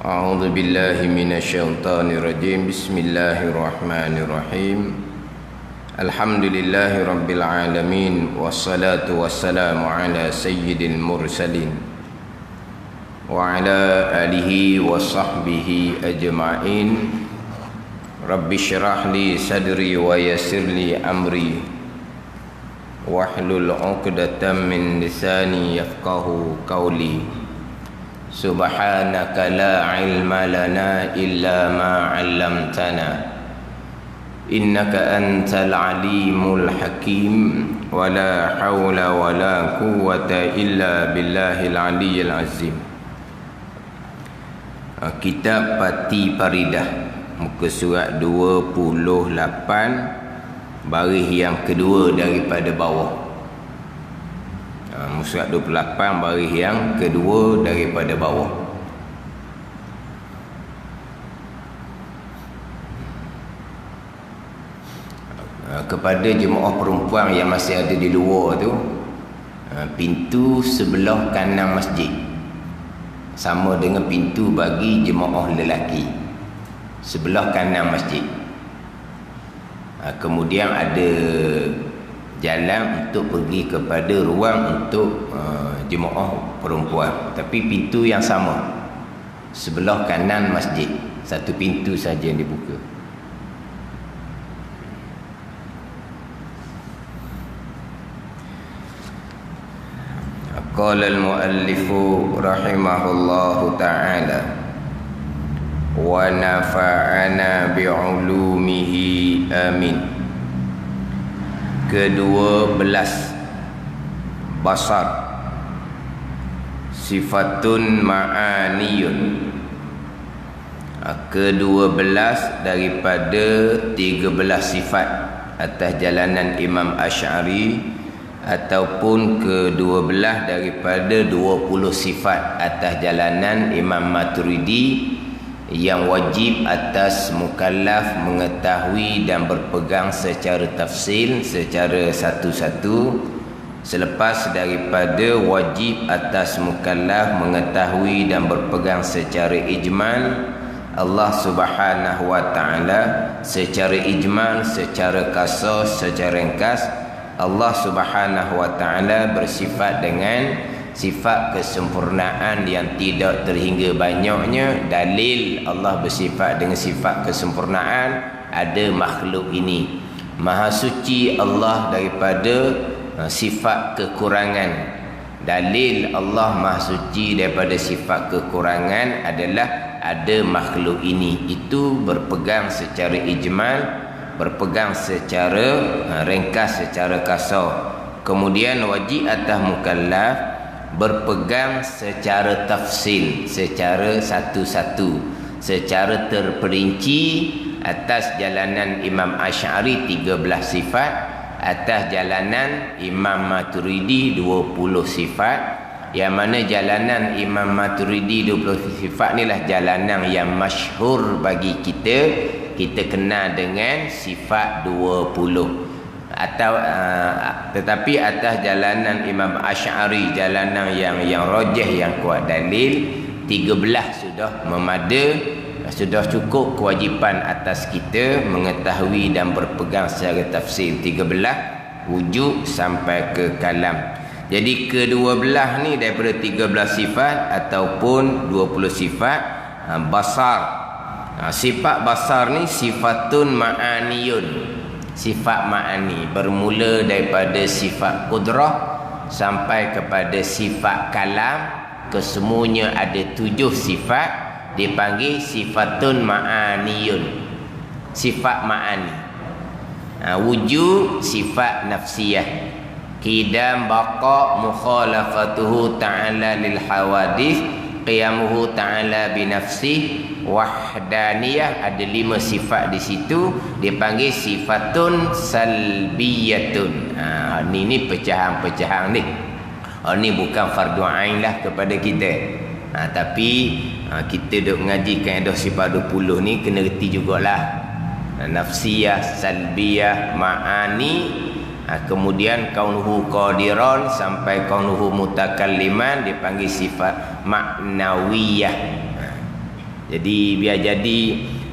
A'udzu billahi minasyaitonir rajim. Bismillahirrahmanirrahim. Alhamdulillahi rabbil alamin, wassalatu wassalamu ala sayyidil mursalin wa ala alihi wa sahbihi ajma'in. Rabbi syrah li sadri wa yassir li amri wahlul 'uqdatam min lisani yafqahu qawli. Subhanaka la ilma lana illa ma 'allamtana innaka antal alimul hakim wa la hawla wa la quwwata illa billahil aliyyil azim. Kitab Pati Paridah, muka surat 28, baris yang kedua daripada bawah. Surat 28 baris yang kedua daripada bawah. Kepada jemaah perempuan yang masih ada di luar tu, pintu sebelah kanan masjid sama dengan pintu bagi jemaah lelaki, sebelah kanan masjid. Kemudian ada jalan untuk pergi kepada ruang untuk jemaah perempuan, tapi pintu yang sama sebelah kanan masjid, satu pintu saja yang dibuka. Qala al-muallifu rahimahullahu ta'ala wa nafa'ana bi'ulumihi amin. Kedua belas basar, sifatun ma'aniyun. Kedua belas daripada 13 sifat atas jalanan Imam Asy'ari, ataupun ke-12 daripada 20 sifat atas jalanan Imam Maturidi, yang wajib atas mukallaf mengetahui dan berpegang secara tafsil, secara satu-satu. Selepas daripada wajib atas mukallaf mengetahui dan berpegang secara ijmal, Allah Subhanahu wa ta'ala secara ijmal, secara kasar, secara ringkas, Allah Subhanahu wa ta'ala bersifat dengan sifat kesempurnaan yang tidak terhingga banyaknya. Dalil Allah bersifat dengan sifat kesempurnaan, ada makhluk ini. Maha suci Allah daripada sifat kekurangan. Dalil Allah maha suci daripada sifat kekurangan adalah ada makhluk ini. Itu berpegang secara ijmal, berpegang secara ringkas, secara kasar. Kemudian wajib atas mukallaf berpegang secara tafsil, secara satu-satu, secara terperinci atas jalanan Imam Asy'ari 13 sifat, atas jalanan Imam Maturidi 20 sifat. Yang mana jalanan Imam Maturidi 20 sifat inilah jalanan yang masyhur bagi kita. Kita kenal dengan sifat 20. Tetapi atas jalanan Imam Asy'ari, jalanan yang rajih, yang kuat dalil, 13 sudah memada, sudah cukup kewajipan atas kita mengetahui dan berpegang secara tafsir. 13 wujud sampai ke kalam. Jadi ke-12 ni daripada 13 sifat ataupun 20 sifat basar. Sifat basar ni sifatun ma'aniyun, sifat ma'ani, bermula daripada sifat qudrah sampai kepada sifat kalam. Kesemuanya ada 7 sifat, dipanggil sifatun ma'aniyun, sifat ma'ani. Wujud sifat nafsiyah, qidam baqa mukhalafatuhu ta'ala lil hawadith, qiyamuhu ta'ala binafsih, wahdaniyah. Ada 5 sifat di situ, dipanggil sifatun salbiyatun. Ni pecahan-pecahan ni. Ni bukan fardu ain lah kepada kita. Tapi kita duk mengaji kaedah sifat 20 ni kena reti jugalah. Nafsiyah, salbiyah, ma'ani, kemudian kaunuhu qadiran sampai kaunuhu mutakalliman dipanggil sifat maknawiyah. Jadi biar jadi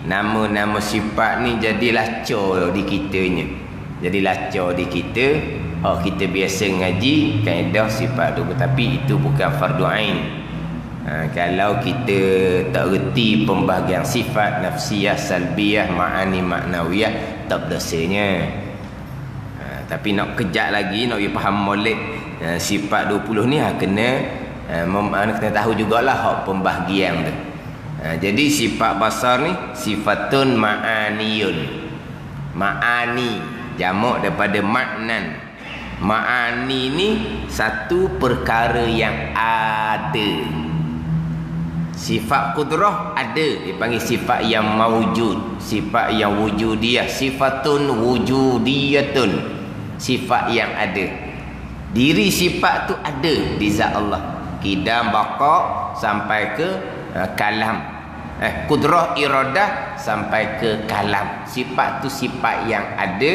nama-nama sifat ni jadi lacur di kitanya. Jadi lacur di kita. Kita biasa ngaji kaedah sifat tu, tapi itu bukan fardu ain. Kalau kita tak reti pembahagian sifat nafsiyah, salbiyah, ma'ani, maknawiyah, tak dosanya. Tapi nak kejap lagi, nak faham molek sifat 20 ni kena tahu jugalah hak pembahagian tu. Jadi sifat basar ni sifatun ma'aniyun. Ma'ani jamak daripada maknan. Ma'ani ni satu perkara yang ada. Sifat kudrah ada, dipanggil sifat yang mawujud, sifat yang wujudiyah, sifatun wujudiyatun, sifat yang ada. Diri sifat tu ada di zat Allah, qidam, baqa sampai ke kalam, kudrah, iradah sampai ke kalam. Sifat tu sifat yang ada.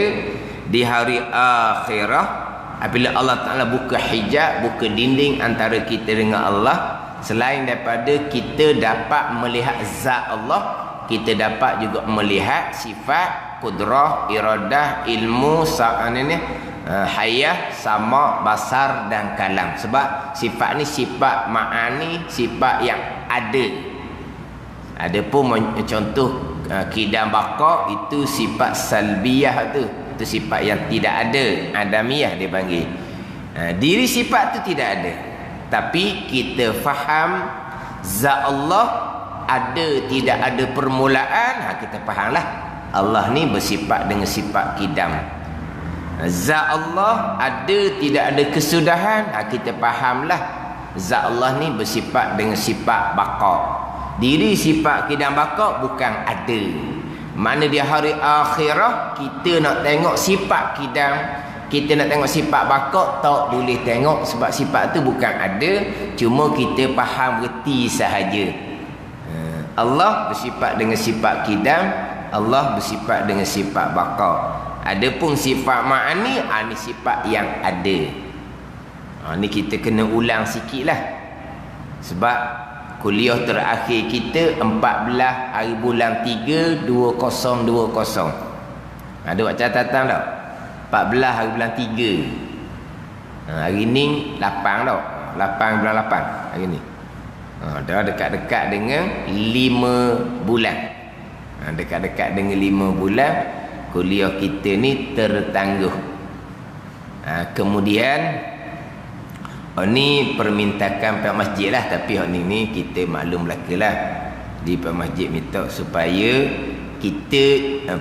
Di hari akhirah apabila Allah Ta'ala buka hijab, buka dinding antara kita dengan Allah, selain daripada kita dapat melihat zat Allah, kita dapat juga melihat sifat kudrah, iradah, ilmu, hayah, sama, basar dan kalam. Sebab sifat ni sifat ma'ani, sifat yang ada. Adapun contoh qidam, baqa itu sifat salbiyah tu. Itu sifat yang tidak ada, adamiyah dia panggil. Diri sifat tu tidak ada, tapi kita faham zat Allah ada, tidak ada permulaan. Kita fahamlah Allah ni bersifat dengan sifat qidam. Zat Allah ada, tidak ada kesudahan. Kita fahamlah zat Allah ni bersifat dengan sifat baqa. Diri sifat qidam, baqa bukan ada. Mana di hari akhirah kita nak tengok sifat qidam, kita nak tengok sifat baqa, tak boleh tengok sebab sifat tu bukan ada, cuma kita faham reti sahaja. Allah bersifat dengan sifat qidam, Allah bersifat dengan sifat baqa. Adapun sifat ma'ani, ni sifat yang ada. Ni kita kena ulang sikitlah. Sebab kuliah terakhir kita 14 hari bulan 3 2020. Ada buat catatan tak? 14 hari bulan 3. Hari ni 8 tak? 8 bulan 8 hari ni. Dah dekat-dekat dengan 5 bulan. Dekat-dekat dengan 5 bulan kuliah kita ni tertangguh. Kemudian ni permintakan pihak masjid lah, tapi ni kita maklum belakalah. Di pihak masjid minta supaya kita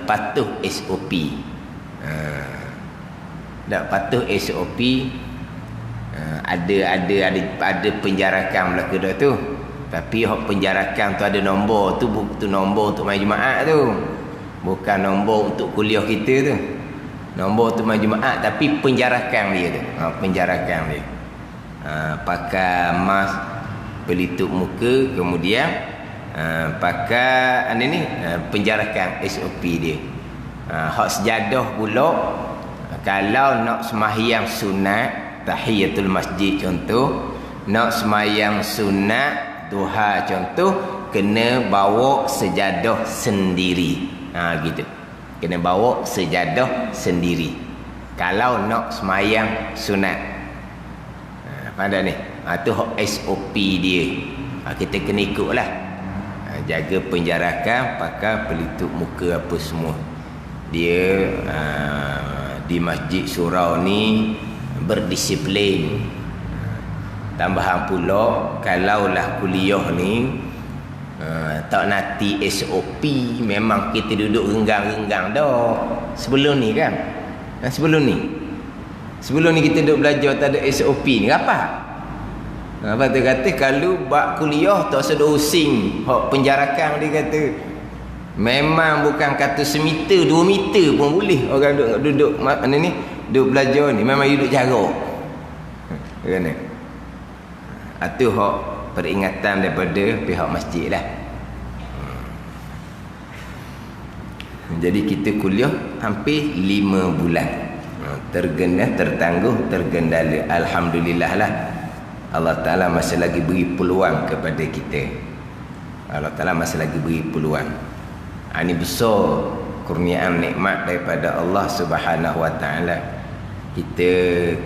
patuh SOP. Tak patuh SOP, ada penjarakan belaka dah tu. Tapi hak penjarakan tu ada nombor tu, tu nombor untuk mai Jumaat tu. Bukan nombor untuk kuliah kita tu. Nombor tu mai Jumaat, tapi penjarakan dia tu. Penjarakan dia. Pakai mask pelitup muka, kemudian pakai penjarakan SOP dia. Hak sejadah pula, kalau nak sembahyang sunat tahiyatul masjid contoh, nak sembahyang sunat duha contoh, kena bawa sejadah sendiri. Gitu. Kena bawa sejadah sendiri kalau nak sembahyang sunat. Ada ni, tu SOP dia. Kita kena ikutlah. Jaga penjarakan, pakai pelitup muka apa semua. Dia di Masjid Surau ni berdisiplin. Tambahan pula, kalaulah kuliah ni tak nanti SOP, memang kita duduk renggang-renggang dah. Sebelum ni kan? Sebelum ni kita duduk belajar tak ada SOP ni apa? Apa tu kata kalau bab kuliah tak sedar using hak penjarakan, dia kata memang bukan kata semeter 2 meter pun boleh orang duduk ni duduk belajar ni, memang duduk jarak. Kan? Itu hak peringatan daripada pihak masjid lah. Jadi kita kuliah hampir 5 bulan. Tertangguh, tergendala. Alhamdulillah lah. Allah Ta'ala masih lagi beri peluang kepada kita. Allah Ta'ala masih lagi beri peluang. Ini besar kurniaan nikmat daripada Allah Subhanahu Wa Ta'ala. Kita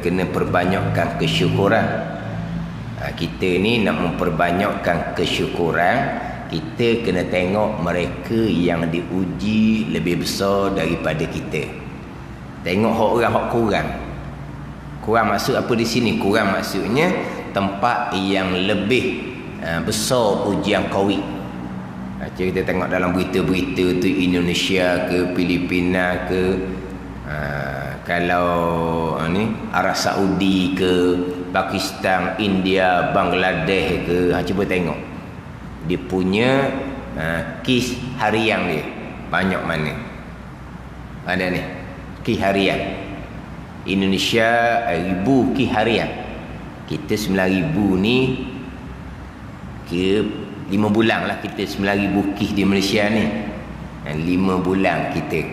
kena perbanyakkan kesyukuran. Kita ni nak memperbanyakkan kesyukuran, kita kena tengok mereka yang diuji lebih besar daripada kita. Tengok orang hak kurang. Kurang maksud apa di sini? Kurang maksudnya tempat yang lebih besar ujian COVID. Kita tengok dalam berita-berita tu, Indonesia ke Filipina ke, kalau ni Arab Saudi ke, Pakistan, India, Bangladesh ke, cuba tengok dia punya kes harian dia banyak mana. Ada ni kes harian Indonesia 1,000 kes harian. Kita 9,000 ni ke 5 bulan lah kita 9,000 kes di Malaysia ni. 5 bulan kita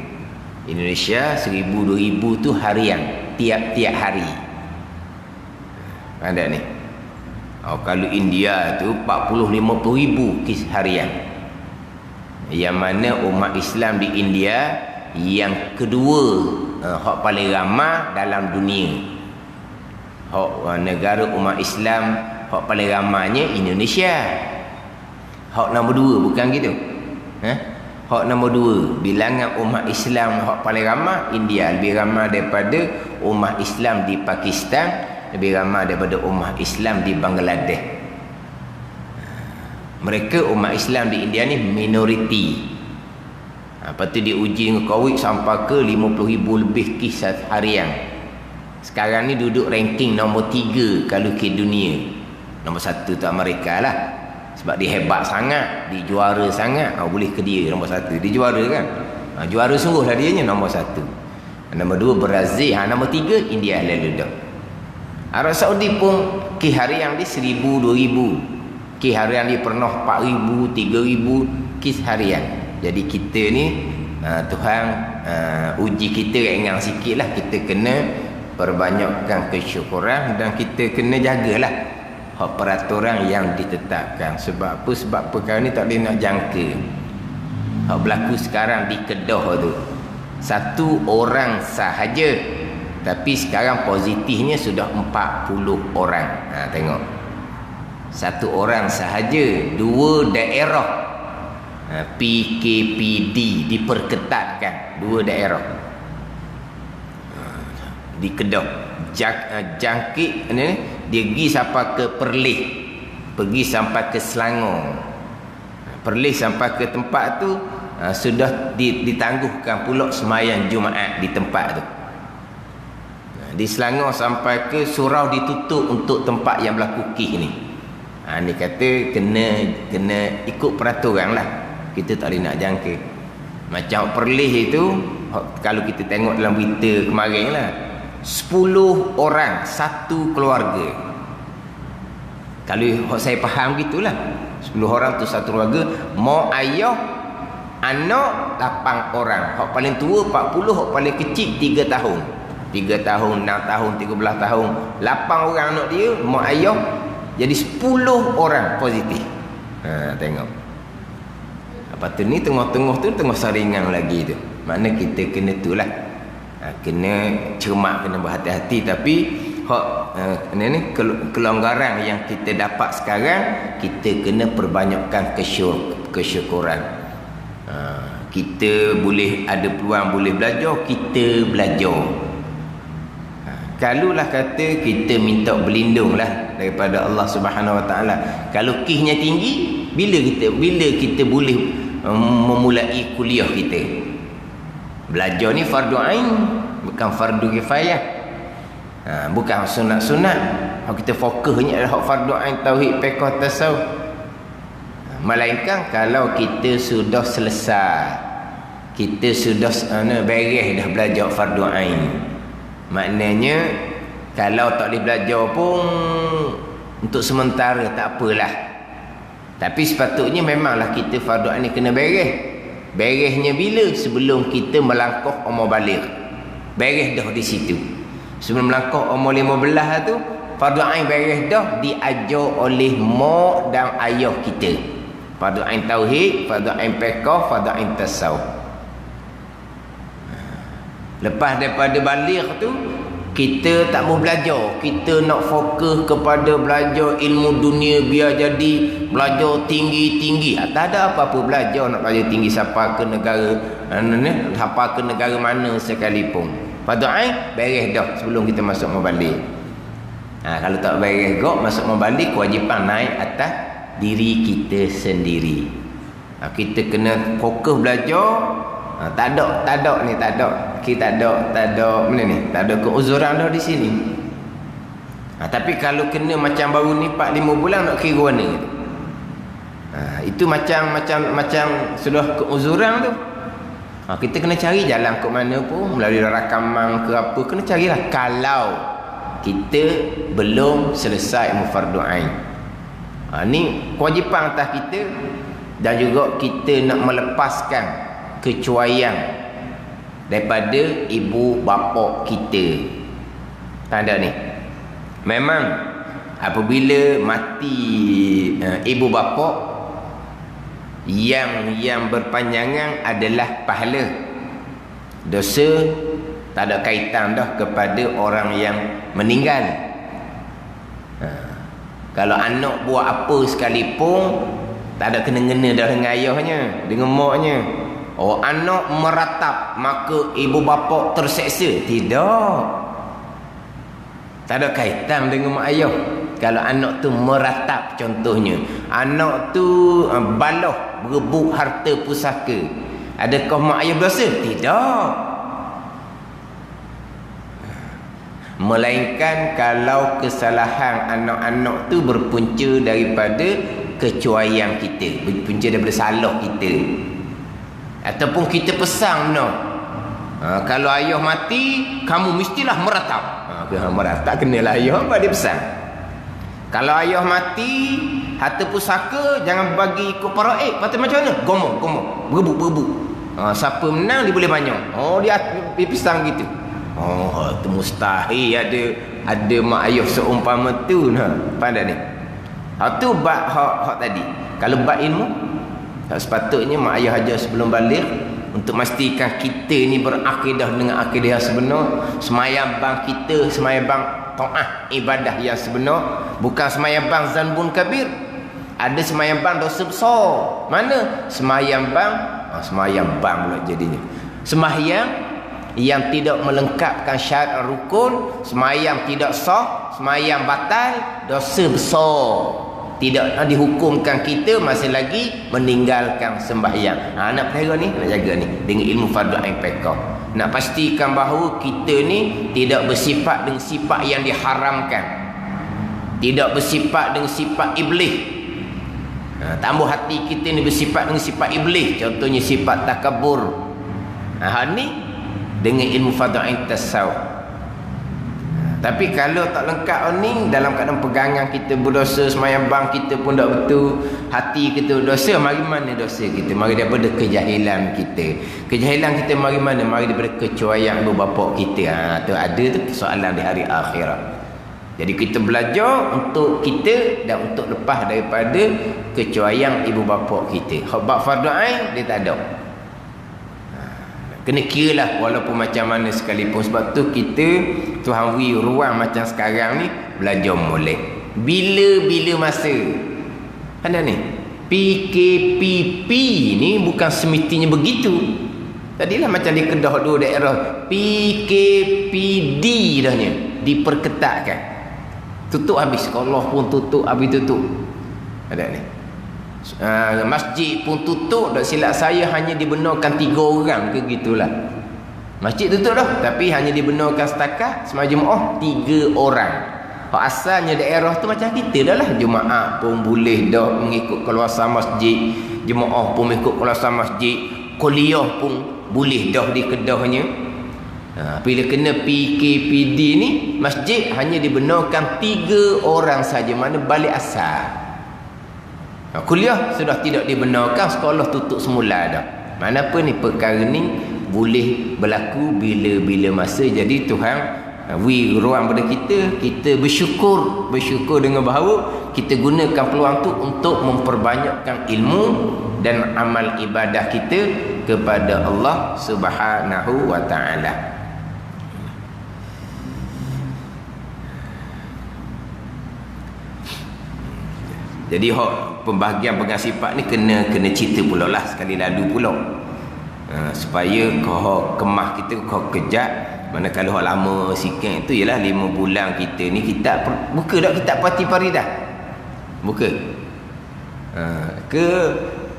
Indonesia 1,000-2,000 tu harian, tiap-tiap hari. Ada ni. Kalau India tu 40-50 ribu kes harian. Yang mana umat Islam di India yang kedua hak paling ramai dalam dunia. Hak negara umat Islam hak paling ramainya Indonesia. Hak nombor 2 bukan gitu. Hak nombor 2 bilangan umat Islam hak paling ramai India, lebih ramai daripada umat Islam di Pakistan, lebih ramai daripada umat Islam di Bangladesh. Mereka umat Islam di India ni minoriti. Lepas tu diuji dengan COVID sampai ke 50,000 lebih kes harian. Sekarang ni duduk ranking nombor 3 kalau ke dunia. Nombor 1 tu Amerika lah. Sebab dia hebat sangat, dia juara sangat. Boleh ke dia nombor 1. Dia juara kan. Juara sungguh lah dia nombor 1. Nombor 2 Brazil. Nombor 3 India lalu dah. Arab Saudi pun kes harian dia 1,000-2,000. Kes harian dia pernah 4,000, 3,000 kes harian. Jadi kita ni Tuhan uji kita ringan sikit lah. Kita kena perbanyakkan kesyukuran dan kita kena jagalah hak peraturan yang ditetapkan. Sebab apa? Sebab perkara ni tak boleh nak jangka. Hak berlaku sekarang di Kedah tu 1 orang sahaja, tapi sekarang positifnya sudah 40 orang. Tengok, 1 orang sahaja, 2 daerah PKPD diperketatkan. 2 daerah di Kedah jangkit ni, dia pergi sampai ke Perlis, pergi sampai ke Selangor. Perlis sampai ke tempat tu sudah ditangguhkan pula sembahyang Jumaat di tempat tu. Di Selangor sampai ke surau ditutup untuk tempat yang berlaku kes ni. Ni kata kena ikut peraturan lah. Kita tak boleh nak jangka. Macam Perlis itu, kalau kita tengok dalam berita kemarin lah, 10 orang satu keluarga. Kalau saya faham gitulah, 10 orang tu satu keluarga, mak ayah anak 8 orang. Hak paling tua 40, hak paling kecil 3 tahun. 3 tahun, 6 tahun, 13 tahun. 8 orang anak dia, mak ayah, jadi 10 orang positif. Tengok. Lepas tu ni tengah-tengah tu tengah saringan lagi tu. Makna kita kena tu lah. Kena cermat, kena berhati-hati. Tapi ni kelonggaran yang kita dapat sekarang, kita kena perbanyakkan kesyukuran. Kita boleh ada peluang boleh belajar, kita belajar. Kalaulah kata kita minta berlindung lah daripada Allah Subhanahu Wa Taala. Kalau kisnya tinggi, bila kita boleh memulai kuliah kita? Belajar ni fardu ain, bukan fardu kifayah. Bukan sunat-sunat. Kita fokusnya adalah fardu ain, tauhid, fiqh, tasawuf. Melainkan kalau kita sudah selesai, kita sudah beres dah belajar fardu ain, maknanya kalau tak boleh belajar pun untuk sementara tak apalah. Tapi sepatutnya memanglah kita fardu ain ni kena beres. Beresnya bila? Sebelum kita melangkah umur baligh. Beres dah di situ. Sebelum melangkah umur 15 tu, fardu ain beres dah, diajar oleh mak dan ayah kita. Fardu ain tauhid, fardu ain fiqh, fardu ain tasawuf. Lepas daripada balik tu, kita tak mau belajar. Kita nak fokus kepada belajar ilmu dunia biar jadi belajar tinggi-tinggi. Tak ada apa-apa belajar nak belajar tinggi siapa ke negara siapa ke negara mana sekalipun. Fardu ain beres dah sebelum kita masuk membalik. Kalau tak beres gok masuk membalik, kewajipan naik atas diri kita sendiri. Kita kena fokus belajar. Tak ada ni, tak ada. Kita tak ada mana ni? Tak ada keuzuran dah di sini. Tapi kalau kena macam baru ni 4-5 bulan nak kira mana gitu. Itu macam sudah keuzuran tu. Kita kena cari jalan ke mana pun, melalui rakaman ke apa, kena carilah kalau kita belum selesai fardu ain. Ni kewajipan atas kita, dan juga kita nak melepaskan kecuaian daripada ibu bapa kita. Tanda ni memang apabila mati ibu bapa, yang berpanjangan adalah pahala. Dosa tak ada kaitan dah kepada orang yang meninggal. Kalau anak buat apa sekalipun, tak ada kena-kena dah dengan ayahnya, dengan maknya. Anak meratap maka ibu bapa terseksa. Tidak. Tak ada kaitan dengan mak ayah. Kalau anak tu meratap, contohnya anak tu baloh berebut harta pusaka, adakah mak ayah berdosa? Tidak. Melainkan kalau kesalahan anak-anak tu berpunca daripada kecuaian kita, berpunca daripada salah kita, ataupun kita pesan no. Kalau ayah mati, kamu mestilah meratap. Meratap kenalah ayah, apa dia pesan. Kalau ayah mati, harta pusaka jangan bagi ikut paraik. Patut macam mana? Gomong, berebut. Siapa menang dia boleh banyak. Dia pesan gitu. Itu mustahil ada mak ayah seumpama tu. Pandai ni. Tu bab hak tadi. Kalau bab ilmu, sepatutnya mak ayah ajar sebelum balik, untuk memastikan kita ni berakidah dengan akidah yang sebenar. Semayang bang kita, semayang bang ta'ah ibadah yang sebenar, bukan semayang bang zanbun kabir. Ada semayang bang dosa besar. Mana? Semayang bang pula jadinya. Semayang yang tidak melengkapkan syarat rukun, semayang tidak sah, semayang batal, dosa besar. Tidak dihukumkan kita masih lagi meninggalkan sembahyang. Nak perhatikan ni, nak jaga ni dengan ilmu fardu ain fiqh. Nak pastikan bahawa kita ni tidak bersifat dengan sifat yang diharamkan, tidak bersifat dengan sifat iblis. Tambah hati kita ni bersifat dengan sifat iblis, contohnya sifat takabur. Ni dengan ilmu fardu ain tasawuf. Tapi kalau tak lengkap ni, dalam keadaan pegangan kita berdosa, semayang bang kita pun tak betul, hati kita berdosa, mari mana dosa kita? Mari daripada kejahilan kita. Kejahilan kita mari mana? Mari daripada kecuaian ibu bapa kita. Tu ada tu persoalan di hari akhirat. Jadi kita belajar untuk kita dan untuk lepas daripada kecuaian ibu bapa kita. Bab fardu ain dia tak ada. Kena kira lah walaupun macam mana sekalipun. Sebab tu kita Tuhan beri ruang macam sekarang ni, belajar boleh. Bila-bila masa. Ada ni PKPP ni bukan semestinya begitu. Tadilah macam di Kedah dua daerah, PKPD dahnya diperketatkan. Tutup habis, sekolah pun tutup habis tutup. Ada ni masjid pun tutup. Tak silap saya hanya dibenarkan 3 orang ke gitulah. Masjid tutup dah, tapi hanya dibenarkan setakat semua jemaah 3 orang. Asalnya daerah tu macam kita dah lah, jemaah pun boleh dah mengikut keluasan masjid, jemaah pun mengikut keluasan masjid, kuliah pun boleh dah di Kedahnya. Bila kena PKPD ni, masjid hanya dibenarkan 3 orang saja, mana balik asal. Kuliah sudah tidak dibenarkan, sekolah tutup semula dah. Mana apa ni, perkara ni boleh berlaku bila-bila masa. Jadi Tuhan ruang pada kita bersyukur dengan bahawa kita gunakan peluang tu untuk memperbanyakkan ilmu dan amal ibadah kita kepada Allah Subhanahu wa taala. Jadi pembahagian pegang sifat ni kena cerita pula lah sekali lalu pula. Supaya kau kemah kita kau kejap. Manakala hak lama sikit tu ialah 5 bulan kita ni kita buka dak kitab Fatih Faridah. Buka. Ke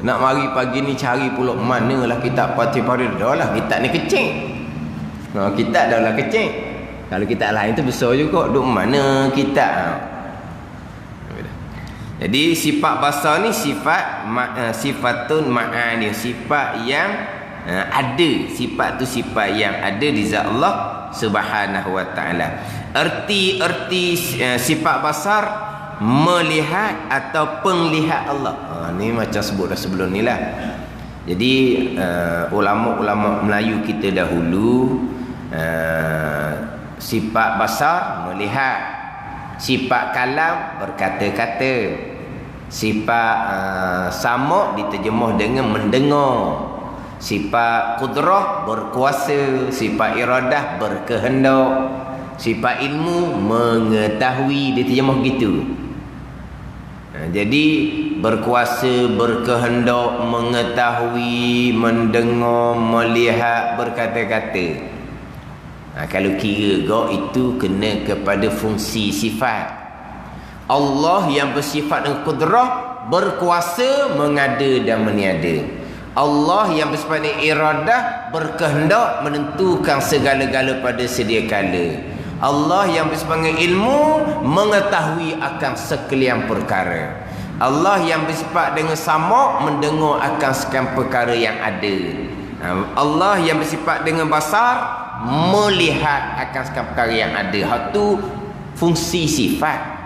nak mari pagi ni cari pula manalah kitab Fatih Faridah. Dah lah kitab ni kecil. Kitab dah lah kecil. Kalau kitab lain tu besar juga. Duk mana kitab? Jadi sifat basar ni sifatun ma'ani, sifat yang ada. Sifat tu sifat yang ada di zat Allah Subhanahu wa taala. Erti sifat basar melihat atau penglihat Allah. Ni macam sebut dah sebelum ni lah. Jadi ulama-ulama Melayu kita dahulu sifat basar melihat, sifat kalam berkata-kata, sifat sama diterjemah dengan mendengar, sifat kudrah berkuasa, sifat iradah berkehendak, sifat ilmu mengetahui, diterjemah gitu. Jadi berkuasa, berkehendak, mengetahui, mendengar, melihat, berkata-kata. Kalau kira itu kena kepada fungsi sifat. Allah yang bersifat dengan kudrah, berkuasa, mengada dan meniada. Allah yang bersifat dengan iradah, berkehendak, menentukan segala-gala pada sedia kala. Allah yang bersifat dengan ilmu, mengetahui akan sekalian perkara. Allah yang bersifat dengan sama, mendengar akan sekalian perkara yang ada. Allah yang bersifat dengan basar, melihat akan sekalian perkara yang ada. Hak tu fungsi sifat.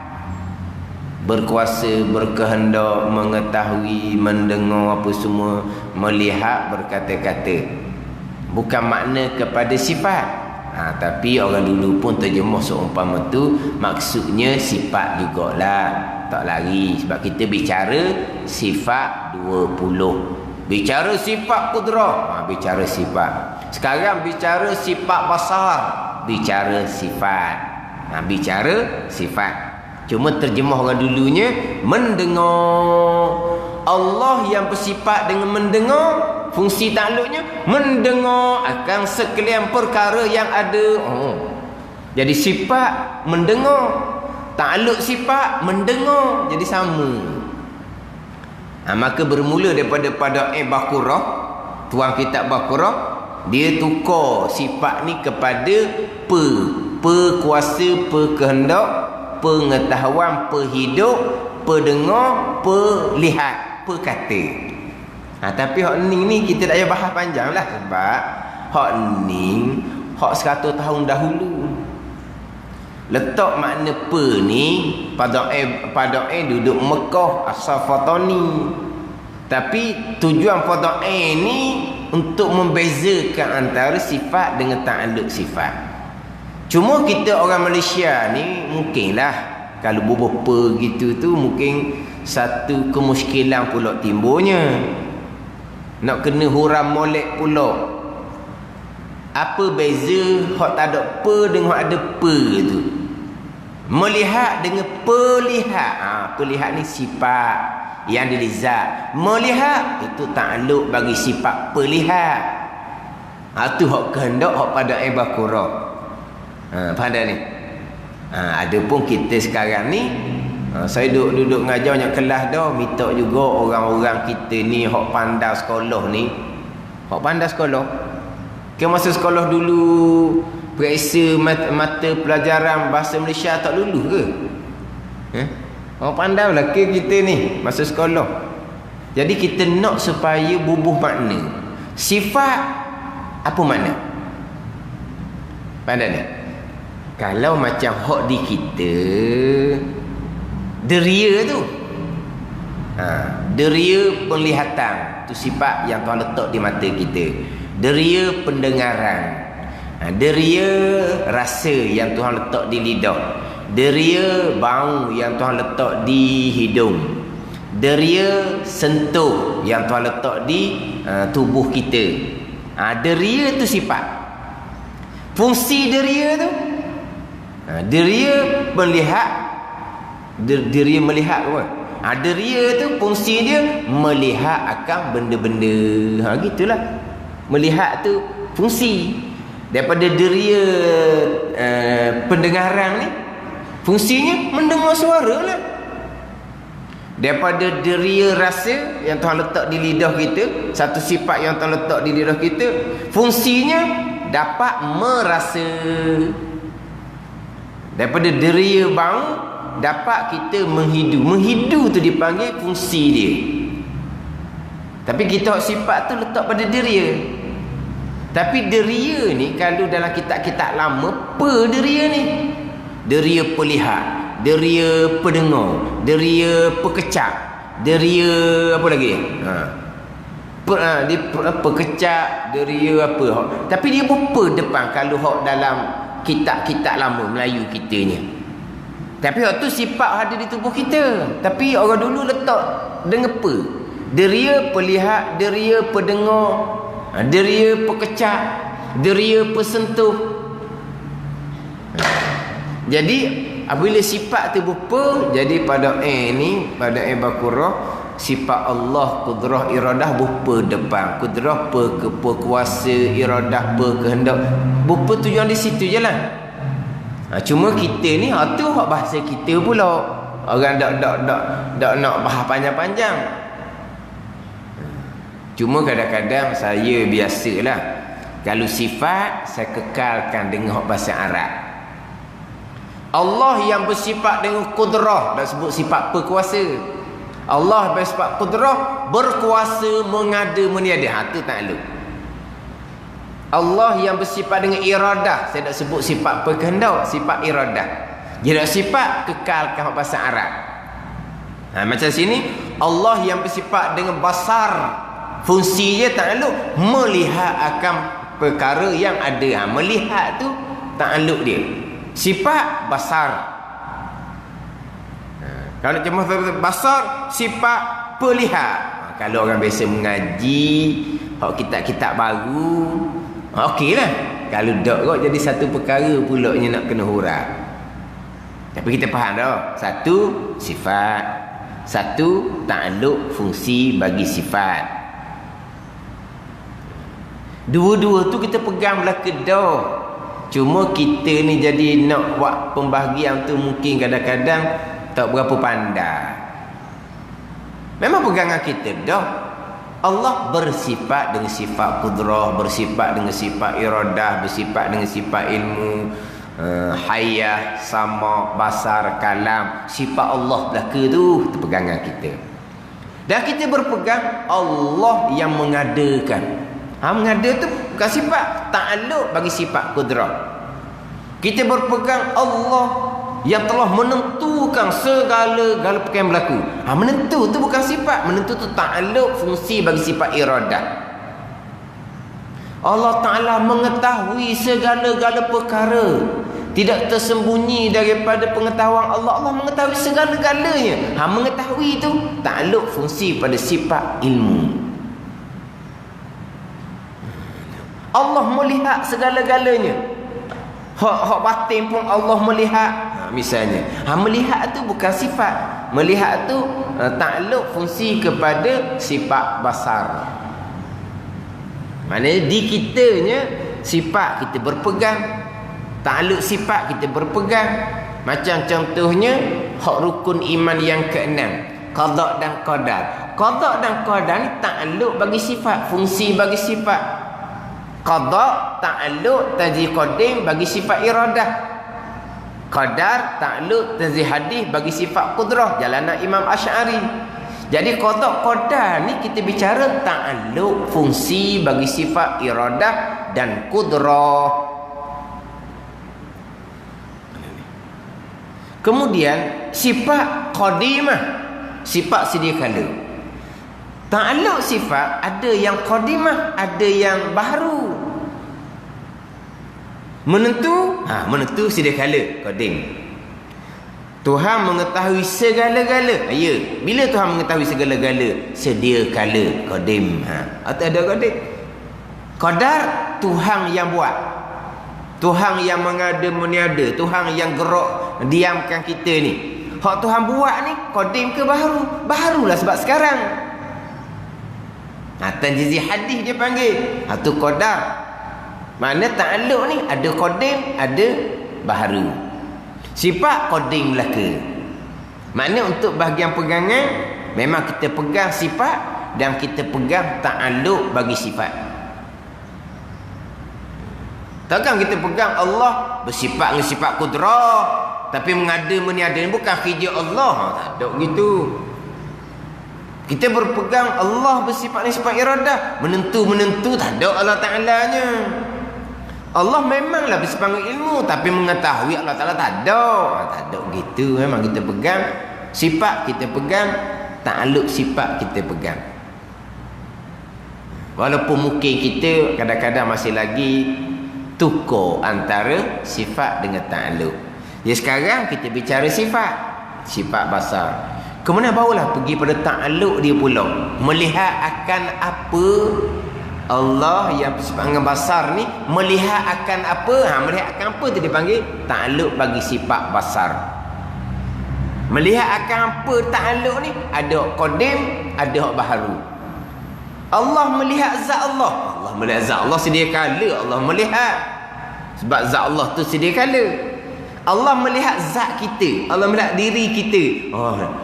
Berkuasa, berkehendak, mengetahui, mendengar apa semua, melihat, berkata-kata. Bukan makna kepada sifat. Tapi orang dulu pun terjemah seumpama tu maksudnya sifat jugalah. Tak lari. Sebab kita bicara sifat 20. Bicara sifat kudrah, bicara sifat. Sekarang bicara sifat basar, bicara sifat. Bicara sifat. Cuma terjemah orang dulunya mendengar. Allah yang bersifat dengan mendengar, fungsi takluknya mendengar akan sekalian perkara yang ada. Jadi sifat mendengar, takluk sifat mendengar, jadi sama. Maka bermula daripada pada Baqarah, tuan kitab Baqarah, dia tukar sifat ni kepada kuasa, kehendak, pengetahuan, hidup, pendengar, lihat, kata. Tapi hak ni kita tak payah bahas panjang lah. Sebab hak ni hak 100 tahun dahulu. Letak makna ni pada duduk Mekah asal Fatani. Tapi tujuan pada ni untuk membezakan antara sifat dengan ta'alluq sifat. Cuma kita orang Malaysia ni mungkinlah kalau bubuh gitu tu mungkin satu kemuskilan pula timbulnya. Nak kena huram molek pula. Apa beza hak tak ada dengan hak ada tu? Melihat dengan pelihat. Pelihat ni sifat yang dilizat. Melihat itu takluk bagi sifat pelihat. Tu hak kehendak hak pada Baqarah. Faham ni? Adapun kita sekarang ni saya duduk ngajar banyak kelas dah, minta juga orang-orang kita ni hak pandai sekolah ni. Hak pandai sekolah. Ke masa sekolah dulu periksa mata pelajaran bahasa Malaysia tak lulus ke? Orang pandai lah ke kita ni masa sekolah. Jadi kita nak supaya bubuh makna. Sifat apa makna? Pandai ni? Kalau macam hak di kita deria tu. Deria penglihatan tu sifat yang Tuhan letak di mata kita. Deria pendengaran. Deria rasa yang Tuhan letak di lidah. Deria bau yang Tuhan letak di hidung. Deria sentuh yang Tuhan letak di tubuh kita. Deria tu sifat. Fungsi deria tu, deria melihat. Deria melihat apa? Deria tu fungsi dia melihat akan benda-benda. Gitulah. Melihat tu fungsi. Daripada deria pendengaran ni, fungsinya mendengar suara lah. Daripada deria rasa yang Tuhan letak di lidah kita, satu sifat yang Tuhan letak di lidah kita, fungsinya dapat merasa. Daripada deria bau, dapat kita menghidu. Menghidu tu dipanggil fungsi dia. Tapi kita sifat tu letak pada deria. Tapi deria ni kalau dalam kitab-kitab lama, apa deria ni? Deria pelihat, deria pendengar, deria pekecak, deria apa lagi? Pekecak, deria apa? Tapi dia berapa depan kalau hak dalam kitab-kitab lama Melayu kitanya. Tapi hak tu sifat ada di tubuh kita. Tapi orang dulu letak dengan apa? Deria pelihat, deria pendengar, deria pekecak, deria pesentuh. Jadi apabila sifat tu berupa, jadi pada ni, pada bakurah, sifat Allah kudrah iradah berupa depan. Kudrah kuasa, iradah kehendak berupa tujuan di situ je lah. Cuma kita ni tu hak bahasa kita pula. Orang dak nak bahas panjang-panjang. Cuma kadang-kadang saya biasalah, kalau sifat saya kekalkan dengan bahasa Arab. Allah yang bersifat dengan kudrah, dah sebut sifat perkuasa. Allah bersifat kudrah, berkuasa, mengada, meniada. Itu takluk. Allah yang bersifat dengan iradah, saya dah sebut sifat berkehendak, sifat iradah. Jadi sifat kekalkan bahasa Arab. Macam sini, Allah yang bersifat dengan basar, fungsi dia takluk melihat akan perkara yang ada. Melihat tu takluk dia. Sifat basar. Kalau cuma basar, sifat pelihat. Kalau orang biasa mengaji, hak kitab-kitab baru, okeylah. Kalau tak kot jadi satu perkara pula yang nak kena huraf. Tapi kita faham dah. Satu sifat, satu takluk fungsi bagi sifat. Dua-dua tu kita pegang belaka dah. Cuma kita ni jadi nak buat pembahagian tu mungkin kadang-kadang tak berapa pandai. Memang pegangan kita dah. Allah bersifat dengan sifat kudrah, bersifat dengan sifat iradah, bersifat dengan sifat ilmu, hayah, sama, basar, kalam. Sifat Allah belaka tu pegangan kita. Dan kita berpegang Allah yang mengadakan. Mengada tu bukan sifat, takluk bagi sifat kudrah. Kita berpegang Allah yang telah menentukan segala perkara yang berlaku. Menentu tu bukan sifat, menentu tu takluk fungsi bagi sifat iradah. Allah Ta'ala mengetahui segala-gala perkara, tidak tersembunyi daripada pengetahuan Allah. Allah mengetahui segala-galanya. Mengetahui tu takluk fungsi pada sifat ilmu. Allah melihat segala-galanya. Hak batin pun Allah melihat. Misalnya, melihat tu bukan sifat. Melihat tu takluk fungsi kepada sifat basar. Maknanya di kitanya sifat kita berpegang, takluk sifat kita berpegang. Macam contohnya hak rukun iman yang keenam, qada dan qadar. Qada dan qadar ni takluk bagi sifat, fungsi bagi sifat. Qada ta'alluq tazi qadim bagi sifat iradah. Qadar ta'alluq tazi hadis bagi sifat qudrah, jalanan Imam Asy'ari. Jadi qada qadar ni kita bicara ta'alluq fungsi bagi sifat iradah dan qudrah. Kemudian sifat qadimah, sifat sedia kala. Ta'alluq sifat ada yang qadimah, ada yang baru. Menentu sedia kala qadim. Tuhan mengetahui segala-gala. Ya, bila Tuhan mengetahui segala-gala? Sedia kala qadim. Atau ada qadim. Qadar Tuhan yang buat. Tuhan yang mengada meniada, Tuhan yang gerak diamkan kita ni. Hak Tuhan buat ni qadim ke baharu? Baharulah sebab sekarang. Tanjizi hadis dia panggil. Tu qadar. Mana ta'alluq ni ada qadim, ada baharu. Sifat qadim belaka. Makna untuk bahagian pegangan memang kita pegang sifat dan kita pegang ta'alluq bagi sifat. Takkan kita pegang Allah bersifat dengan sifat kudrah tapi mengada meniada ni bukan kerja Allah. Tak ada gitu. Kita berpegang Allah bersifat dengan sifat iradah, menentu tak ada Allah Ta'ala-nya. Allah memanglah bersifat dengan ilmu tapi mengetahui Allah Ta'ala tak ada. Tak ada gitu. Memang kita pegang sifat, kita pegang ta'alluq sifat, kita pegang. Walaupun mungkin kita kadang-kadang masih lagi tukar antara sifat dengan ta'alluq. Ya, sekarang kita bicara sifat basar. Kemudian barulah pergi pada ta'alluq dia pula. Melihat akan apa Allah yang bersifat dengan basar ni, melihat akan apa? Melihat akan apa tu dipanggil ta'alluq bagi sifat basar. Melihat akan apa ta'alluq ni? Ada qadim, ada hak baharu. Allah melihat zat Allah. Allah melihat zat Allah sedia kala Allah melihat. Sebab zat Allah tu sedia kala. Allah melihat zat kita, Allah melihat diri kita.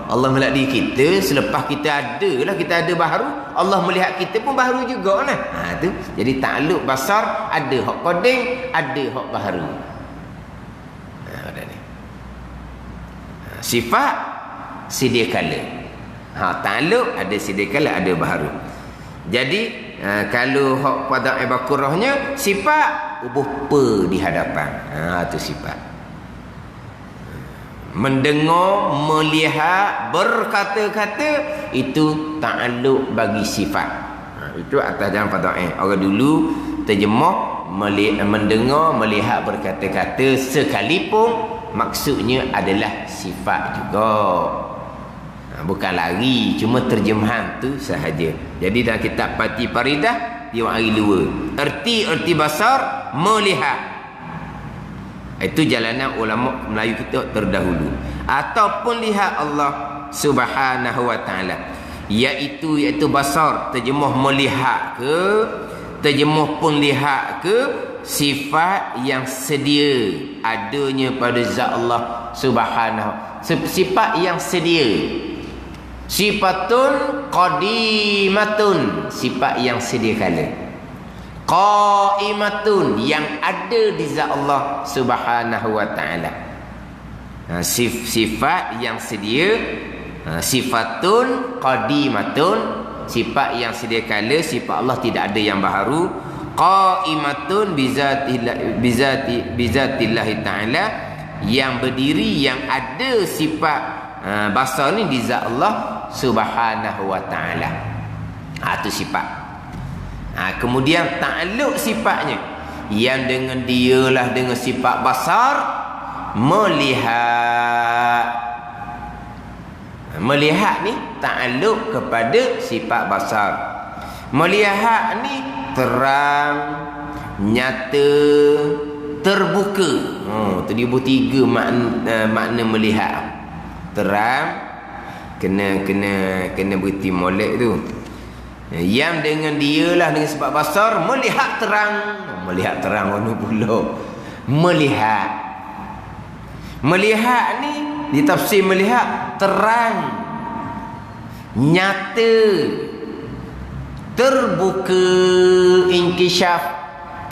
Allah melihat diri kita selepas kita ada baharu. Allah melihat kita pun baharu juga lah. Tu. Jadi ta'alluq basar ada hak qadim, ada hak baharu. Sifat sedia kala. Ta'alluq ada sedia kala, ada baharu. Jadi kalau hak pada ibakurahnya sifat ubuh di hadapan. Tu sifat. Mendengar, melihat, berkata-kata itu ta'alluq bagi sifat. Itu atas jalan fadail. Orang dulu terjemah mendengar, melihat, berkata-kata sekalipun maksudnya adalah sifat juga. Bukan lari, cuma terjemahan tu sahaja. Jadi dalam kitab Pati Paridah dia mari dua. Erti basar melihat. Itu jalanan ulama Melayu kita terdahulu. Ataupun lihat Allah Subhanahu wa taala. Iaitu basar, terjemah melihat ke, terjemah pun lihat ke, sifat yang sedia adanya pada zat Allah Subhanahu. Sifat yang sedia. Sifatun qadimatun, sifat yang sedia kala. Qaimatun, yang ada di zat Allah Subhanahu wa taala. Sifat yang sedia. Sifatun qadimatun, sifat yang sedia kala, sifat Allah tidak ada yang baharu. Qaimatun bizatillah taala, yang berdiri, yang ada sifat basar ni di zat Allah Subhanahu wa taala. Itu sifat. Kemudian ta'alluq sifatnya yang dengan dialah dengan sifat basar melihat ni ta'alluq kepada sifat basar. Melihat ni terang, nyata, terbuka. Tu dia tiga makna melihat. Terang, kena berhenti molek tu. Yang dengan dialah dengan sebab basar melihat terang. Melihat terang mana pula? Melihat ni ditafsir melihat terang, nyata, terbuka, inkisyaf,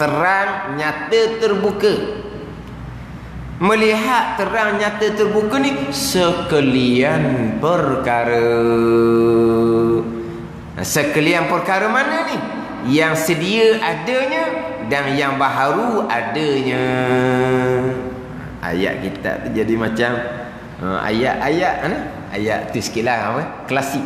terang, nyata, terbuka. Melihat terang, nyata, terbuka ni sekalian perkara. Sekalian perkara mana ni? Yang sedia adanya dan yang baharu adanya. Ayat kita tu jadi macam ayat tu sikitlah apa? Klasik.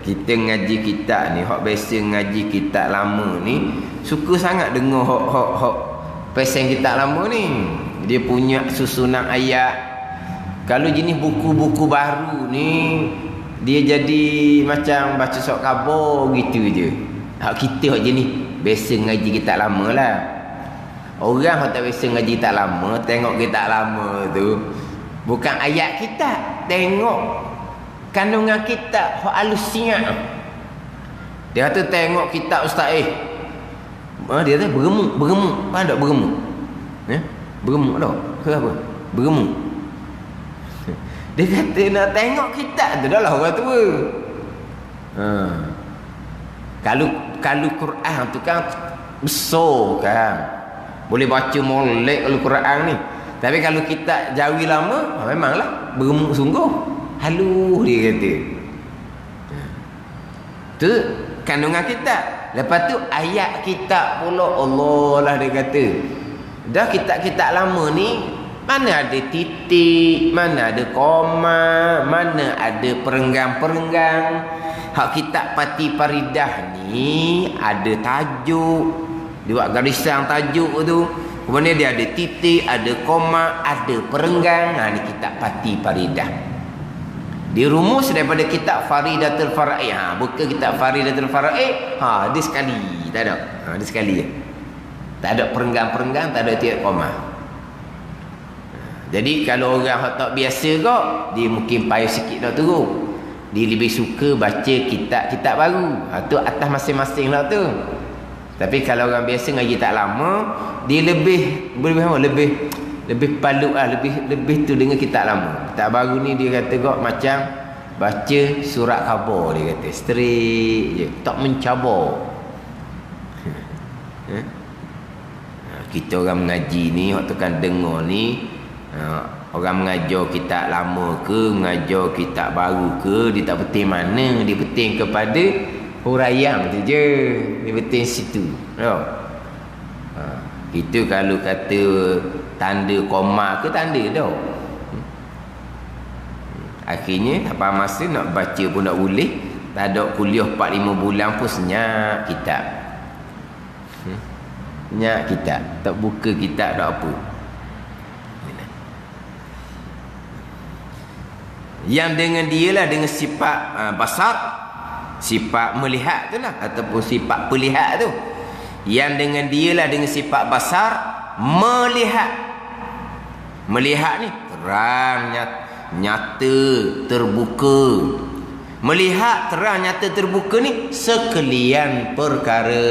Kita ngaji kitab ni, hak biasa ngaji kitab lama ni, suka sangat dengar hak pesen kitab lama ni. Dia punya susunan ayat. Kalau jenis buku-buku baru ni, dia jadi macam baca surat khabar gitu je. Hak kita hak jenis biasa ngaji kitab lama lah. Orang hak tak biasa ngaji kitab lama, tengok kitab lama tu bukan ayat kitab, tengok kandungan kitab, hak alusiat. Dia kata tengok kitab ustaz dia kata beremuk. Ada beremuk. Beremuk dah. Ke apa? Beremuk. Dia kata nak tengok kitab tu dah lah orang tua. Kalau Quran tu kan besar kan. Boleh baca molek kalau Quran ni. Tapi kalau kitab Jawi lama, memanglah beremuk sungguh. Halus dia kata. Tu kandungan kitab. Lepas tu ayat kitab pula Allah lah dia kata. Dah kitab-kitab lama ni mana ada titik, mana ada koma, mana ada perenggang-perenggang. Hak kitab Pati Paridah ni ada tajuk. Dia buat garisan tajuk tu. Kemudian dia ada titik, ada koma, ada perenggang. Ni kitab Pati Paridah. Dirumus daripada kitab Faridatul Fara'i. Buka kitab Faridatul Fara'i. Dia sekali. Tak ada. Dia sekali je. Tak ada perenggang-perenggang, tak ada titik koma. Jadi kalau orang tak biasa kok, dia mungkin payah sikit nak turun. Dia lebih suka baca kitab-kitab baru. Tu atas masing-masing lah tu. Tapi kalau orang biasa ngaji kitab lama, dia lebih palut lah, lebih tu dengan kitab lama. Kitab baru ni dia kata kok macam baca surat khabar, dia kata straight je, tak mencabar. Kita orang mengaji ni, waktu kan dengar ni, orang mengajar kitab lama ke, mengajar kitab baru ke, dia tak penting mana, dia penting kepada huraian tu je, dia penting situ. Kita kalau kata tanda koma ke, tanda dah. Akhirnya apa masa nak baca pun tak boleh. Tak ada kuliah 4-5 bulan pun senyap kitab. Senyap kitab, tak buka kitab tak apa. Yang dengan dia lah, dengan sifat basar, sifat melihat tu lah, ataupun sifat pelihat tu. Yang dengan dia lah, dengan sifat basar, melihat ni terang, nyata, terbuka. Melihat terang, nyata, terbuka ni sekalian perkara.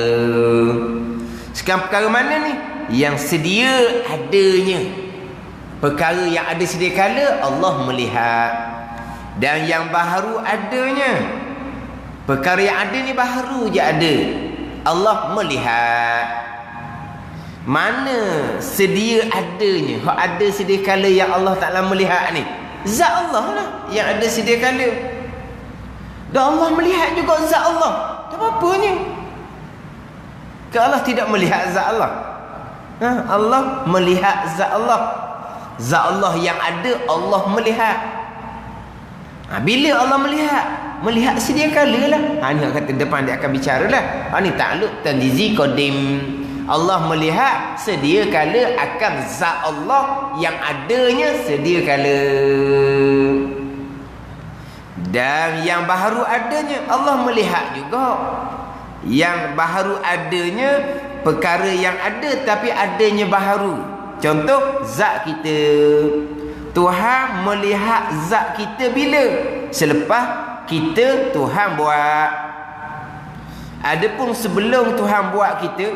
Sekarang perkara mana ni? Yang sedia adanya. Perkara yang ada sedia kala Allah melihat. Dan yang baharu adanya. Perkara yang ada ni baharu je ada, Allah melihat. Mana sedia adanya, hak ada sedia kala yang Allah Ta'ala melihat ni, zat Allah lah yang ada sedia kala. Dan Allah melihat juga zat Allah. Tak apa-apanya ke Allah tidak melihat zat Allah? Allah melihat zat Allah. Zat Allah yang ada Allah melihat. Bila Allah melihat sedia kala lah. Ni kata depan dia akan bicara lah. Ni takluk tandizi qadim. Allah melihat sedia kala akan zat Allah yang adanya sedia kala. Dan yang baharu adanya Allah melihat juga. Yang baharu adanya perkara yang ada tapi adanya baharu. Contoh zat kita. Tuhan melihat zat kita bila? Selepas kita Tuhan buat. Adapun sebelum Tuhan buat kita,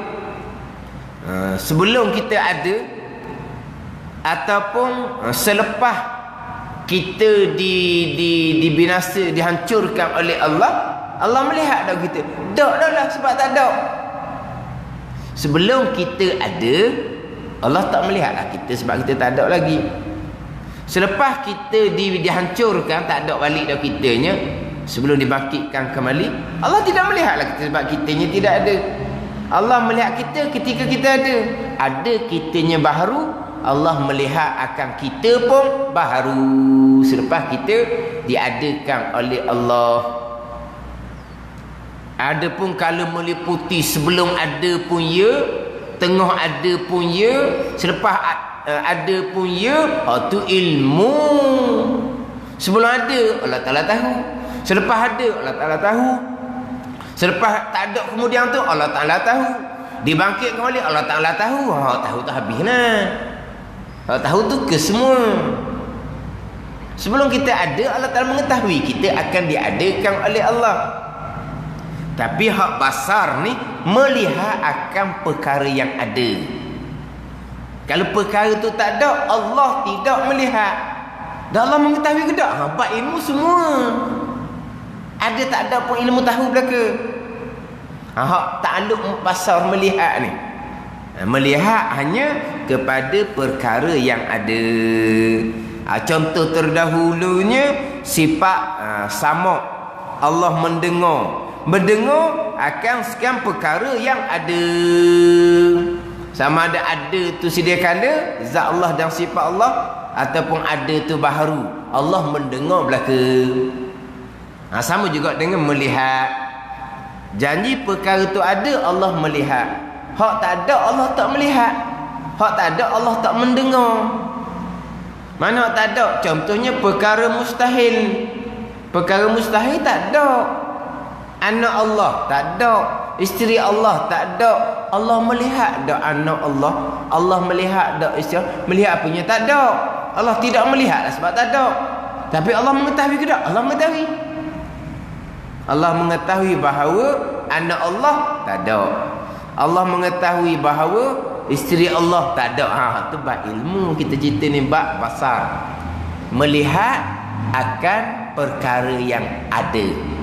sebelum kita ada, ataupun selepas kita dibinasa, dihancurkan oleh Allah, Allah melihat dah kita. Tak dah lah, sebab tak ada. Sebelum kita ada, Allah tak melihat lah kita sebab kita tak ada lagi. Selepas kita dihancurkan, tak ada balik dah kitanya, sebelum dibangkitkan kembali, Allah tidak melihat lah kita sebab kitanya tidak ada. Allah melihat kita ketika kita ada. Ada kitanya baharu, Allah melihat akan kita pun baharu selepas kita diadakan oleh Allah. Adapun kalau meliputi sebelum ada pun ya, tengah ada pun ya, selepas ada pun ya, itu ilmu. Sebelum ada Allah Ta'ala tahu, selepas ada Allah Ta'ala tahu, selepas tak ada kemudian tu Allah Ta'ala tahu, dibangkit kembali Allah Ta'ala tahu. Tahu tu habis lah. Tahu tu ke semua. Sebelum kita ada, Allah Ta'ala mengetahui kita akan diadakan oleh Allah. Tapi hak basar ni melihat akan perkara yang ada. Kalau perkara tu tak ada, Allah tidak melihat. Dan Allah mengetahui ke tak? Bab ilmu semua. Ada tak ada pun ilmu tahu belaka. Hak takluk basar melihat ni. Melihat hanya kepada perkara yang ada. Contoh terdahulunya sifat sama. Allah mendengar. Mendengar akan sekian perkara yang ada. Sama ada tu sedia kala zat Allah dan sifat Allah, ataupun ada tu baharu Allah mendengar belaka. Sama juga dengan melihat. Janji perkara tu ada, Allah melihat. Hak tak ada, Allah tak melihat. Hak tak ada, Allah tak mendengar. Mana tak ada? Contohnya perkara mustahil. Perkara mustahil tak ada. Anak Allah tak ada, isteri Allah tak ada. Allah melihat dak anak Allah, Allah melihat dak isteri, melihat apanya tak ada. Allah tidak melihat sebab tak ada. Tapi Allah mengetahui ke tak? Allah mengetahui. Allah mengetahui bahawa anak Allah tak ada. Allah mengetahui bahawa isteri Allah tak ada. Tu bab ilmu kita cerita ni, bab basar. Melihat akan perkara yang ada.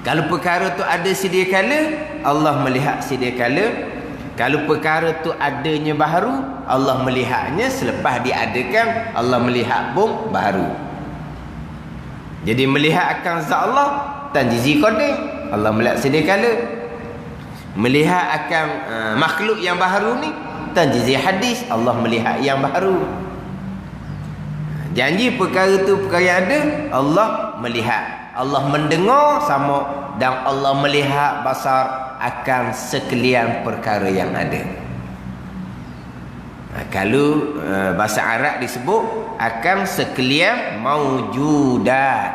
Kalau perkara tu ada sedia kala, Allah melihat sedia kala. Kalau perkara tu adanya baharu, Allah melihatnya selepas diadakan. Allah melihat pun baharu. Jadi melihat akan zat Allah tanjizi qadim, Allah melihat sedia kala. Melihat akan makhluk yang baharu ni tanjizi hadis, Allah melihat yang baharu. Janji perkara tu perkara yang ada, Allah melihat. Allah mendengar sama, dan Allah melihat basar akan sekalian perkara yang ada. Kalau bahasa Arab disebut akan sekalian maujudat.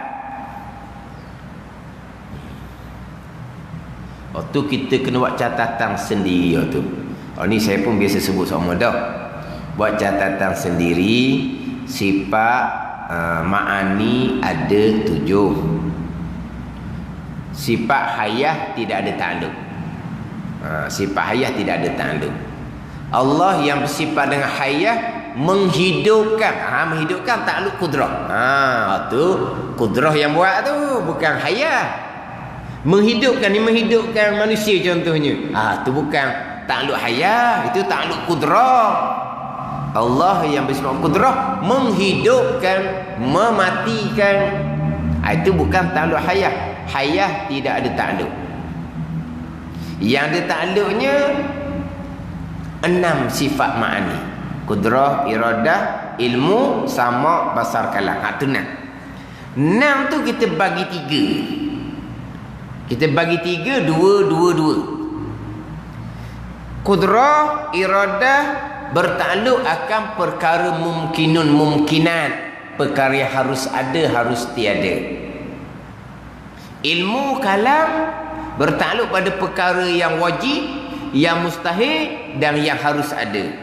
Waktu kita kena buat catatan sendiri tu. Ni saya pun biasa sebut sama dah. Buat catatan sendiri. Sifat ma'ani ada 7. Sifat hayah tidak ada takluk. Sifat hayah tidak ada takluk. Allah yang bersifat dengan hayah menghidupkan. Menghidupkan takluk kudrah. Tu kudrah yang buat tu, bukan hayah. Menghidupkan ni, menghidupkan manusia contohnya. Tu bukan takluk hayah, itu takluk kudrah. Allah yang bersifat kudrah menghidupkan, mematikan. Itu bukan takluk hayah. Hayah tidak ada takluk. Yang ada takluknya 6 sifat ma'ani. Kudrah, iradah, ilmu, sama, basar, kalam. Tu 6. 6 tu kita bagi 3. Kita bagi 3, 2, 2, 2. Kudrah, iradah bertakluk akan perkara mumkinun, mumkinat. Perkara yang harus ada, harus tiada. Ilmu, kalam bertakluk pada perkara yang wajib, yang mustahil dan yang harus ada.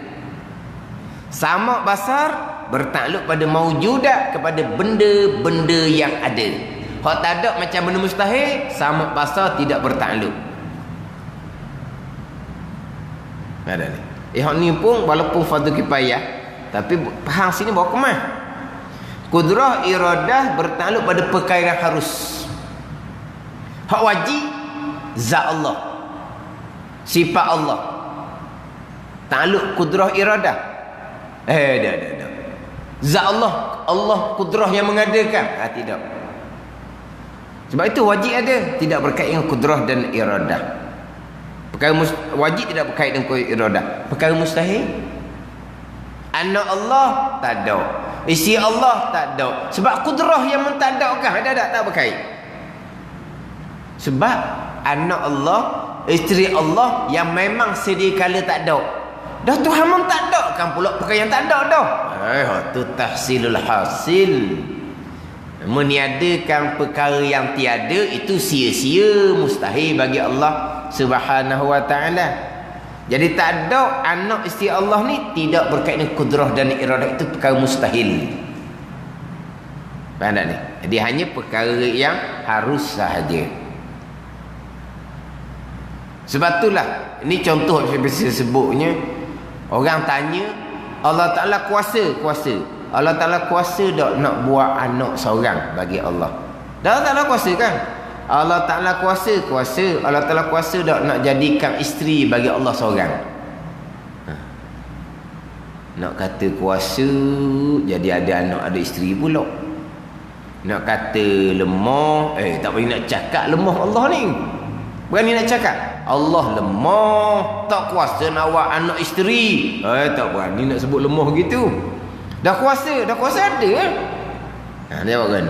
Sama, basar bertakluk pada maujudat, kepada benda-benda yang ada. Hak tak ada macam benda mustahil, sama, basar tidak bertakluk. Ada ni. Hak ni pun walaupun fardu kifayah, tapi faham sini bawa kemah. Kudrah, iradah bertakluk pada perkara yang harus. Hak wajib zat Allah, sifat Allah, takluk kudrah iradah. Dah. Zat Allah, Allah kudrah yang mengadakan. Tidak. Sebab itu wajib ada, tidak berkait dengan kudrah dan iradah. Perkara wajib tidak berkait dengan iradah. Perkara mustahil, anak Allah tak ada, isi Allah tak ada. Sebab kudrah yang mentadakkan, ada tak berkait. Sebab anak Allah, isteri Allah yang memang sedia kala tak ada. Dah Tuhan memang tak ada kan pula perkara yang tak ada dah. Tu tahsilul hasil. Meniadakan perkara yang tiada itu sia-sia, mustahil bagi Allah Subhanahu wa taala. Jadi tak ada anak isteri Allah ni tidak berkait dengan kudrah dan iradah, itu perkara mustahil. Faham tak ni? Jadi hanya perkara yang harus sahaja. Sebab itulah, ini contoh saya biasa sebutnya, orang tanya Allah Ta'ala kuasa. Allah Ta'ala kuasa tak nak buat anak seorang bagi Allah? Allah Ta'ala kuasa kan? Allah Ta'ala kuasa. Allah Ta'ala kuasa tak nak jadikan isteri bagi Allah seorang? Nak kata kuasa, jadi ada anak ada isteri pula. Nak kata lemah, tak boleh nak cakap lemah Allah ni. Berani nak cakap Allah lemah, tak kuasa nak buat anak isteri. Tak berani nak sebut lemah gitu. Dah kuasa ada kan? Dia buat kan?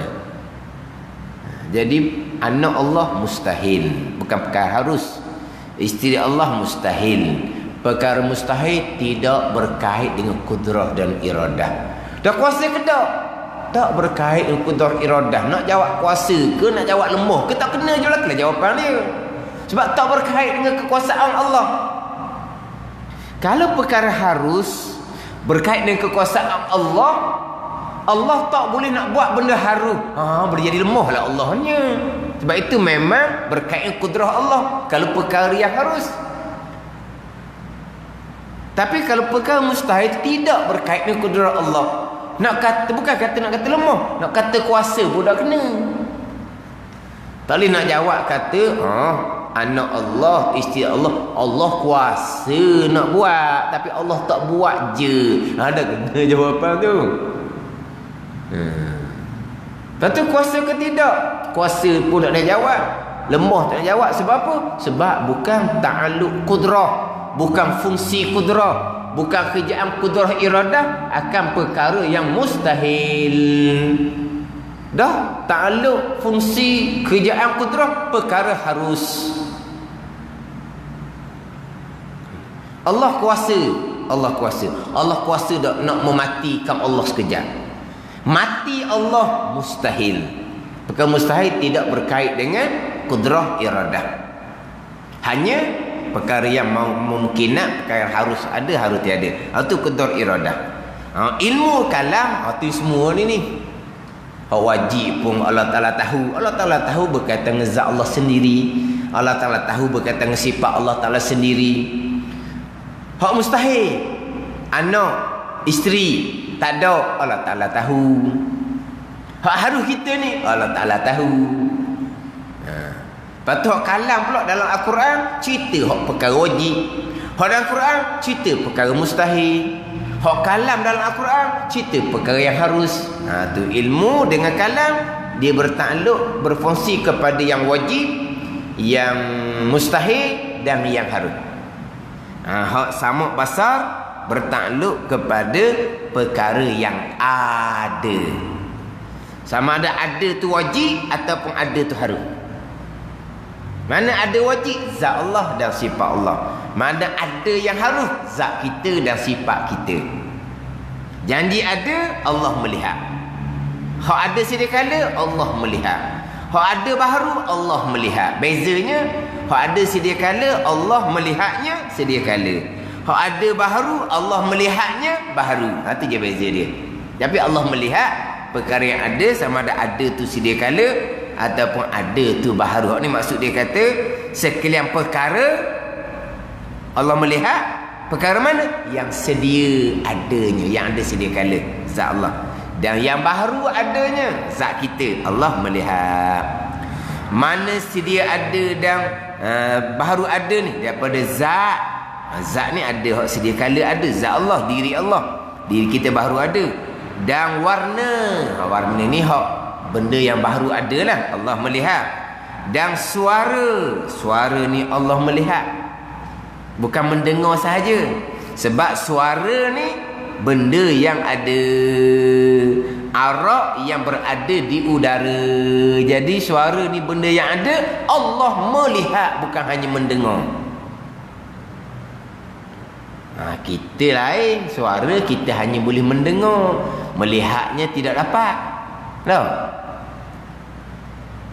Jadi anak Allah mustahil, bukan perkara harus. Isteri Allah mustahil. Perkara mustahil tidak berkait dengan kudrah dan iradah. Dah kuasa ke tak? Tak berkait dengan kudrah iradah. Nak jawab kuasa ke nak jawab lemah ke tak kena je lah jawapan dia. Sebab tak berkait dengan kekuasaan Allah. Kalau perkara harus berkait dengan kekuasaan Allah, Allah tak boleh nak buat benda harus. Boleh jadi lemah lah Allahnya. Sebab itu memang berkait dengan kudrah Allah kalau perkara yang harus. Tapi kalau perkara mustahil tidak berkait dengan kudrah Allah. Nak kata, bukan kata nak kata lemah, nak kata kuasa pun tak kena. Tak boleh nak jawab kata anak Allah, isteri Allah, Allah kuasa nak buat, tapi Allah tak buat je. Ada kena jawapan tu. Lepas tu kuasa ke tidak? Kuasa pun tak nak jawab, lemah tak nak jawab. Sebab apa? Sebab bukan ta'alluq kudrah, bukan fungsi kudrah, bukan kerjaan kudrah iradah, akan perkara yang mustahil. Dah ta'alluq fungsi kerjaan kudrah, perkara harus. Allah kuasa. Allah kuasa tak nak mematikan Allah sekejap. Mati Allah mustahil. Perkara mustahil tidak berkait dengan kudrah iradah. Hanya perkara yang memungkinkan, perkara harus ada, harus tiada. Itu kudrah iradah. Ilmu kalam, itu semua ni. Wajib pun Allah Ta'ala tahu. Allah Ta'ala tahu berkaitan dengan zat Allah sendiri. Allah Ta'ala tahu berkaitan dengan sifat Allah Ta'ala sendiri. Hak mustahil, anak, isteri tak ada, Allah Ta'ala tahu. Hak harus kita ni Allah Ta'ala tahu. Lepas tu hak kalam pula dalam Al-Quran, cerita hak perkara wajib. Hak dalam Al-Quran cerita perkara mustahil. Hak kalam dalam Al-Quran cerita perkara yang harus. Tu ilmu dengan kalam dia bertakluk, berfungsi kepada yang wajib, yang mustahil dan yang harus. Hak samak basar bertakluk kepada perkara yang ada. Sama ada tu wajib ataupun ada tu harus. Mana ada wajib? Zat Allah dan sifat Allah. Mana ada yang harus? Zat kita dan sifat kita. Janji ada, Allah melihat. Hak ada sedia kala, Allah melihat. Hak ada baharu, Allah melihat. Bezanya, hak ada sedia kala, Allah melihatnya sedia kala. Hak ada baharu, Allah melihatnya baharu. Itu je beza dia. Tapi Allah melihat perkara yang ada, sama ada tu sedia kala ataupun ada tu baharu. Hak ni maksud dia kata, sekalian perkara Allah melihat. Perkara mana? Yang sedia adanya, yang ada sedia kala, zat Allah. Dan yang baharu adanya, zat kita, Allah melihat. Mana sedia ada dan baharu ada ni daripada zat. Zat ni ada hak sedia kala ada, zat Allah, diri Allah. Diri kita baharu ada. Dan warna, warna ni hak benda yang baharu ada lah, Allah melihat. Dan suara ni Allah melihat. Bukan mendengar sahaja. Sebab suara ni benda yang ada. Arak yang berada di udara. Jadi suara ni benda yang ada, Allah melihat, bukan hanya mendengar. Kita lain, suara kita hanya boleh mendengar, melihatnya tidak dapat. Tahu?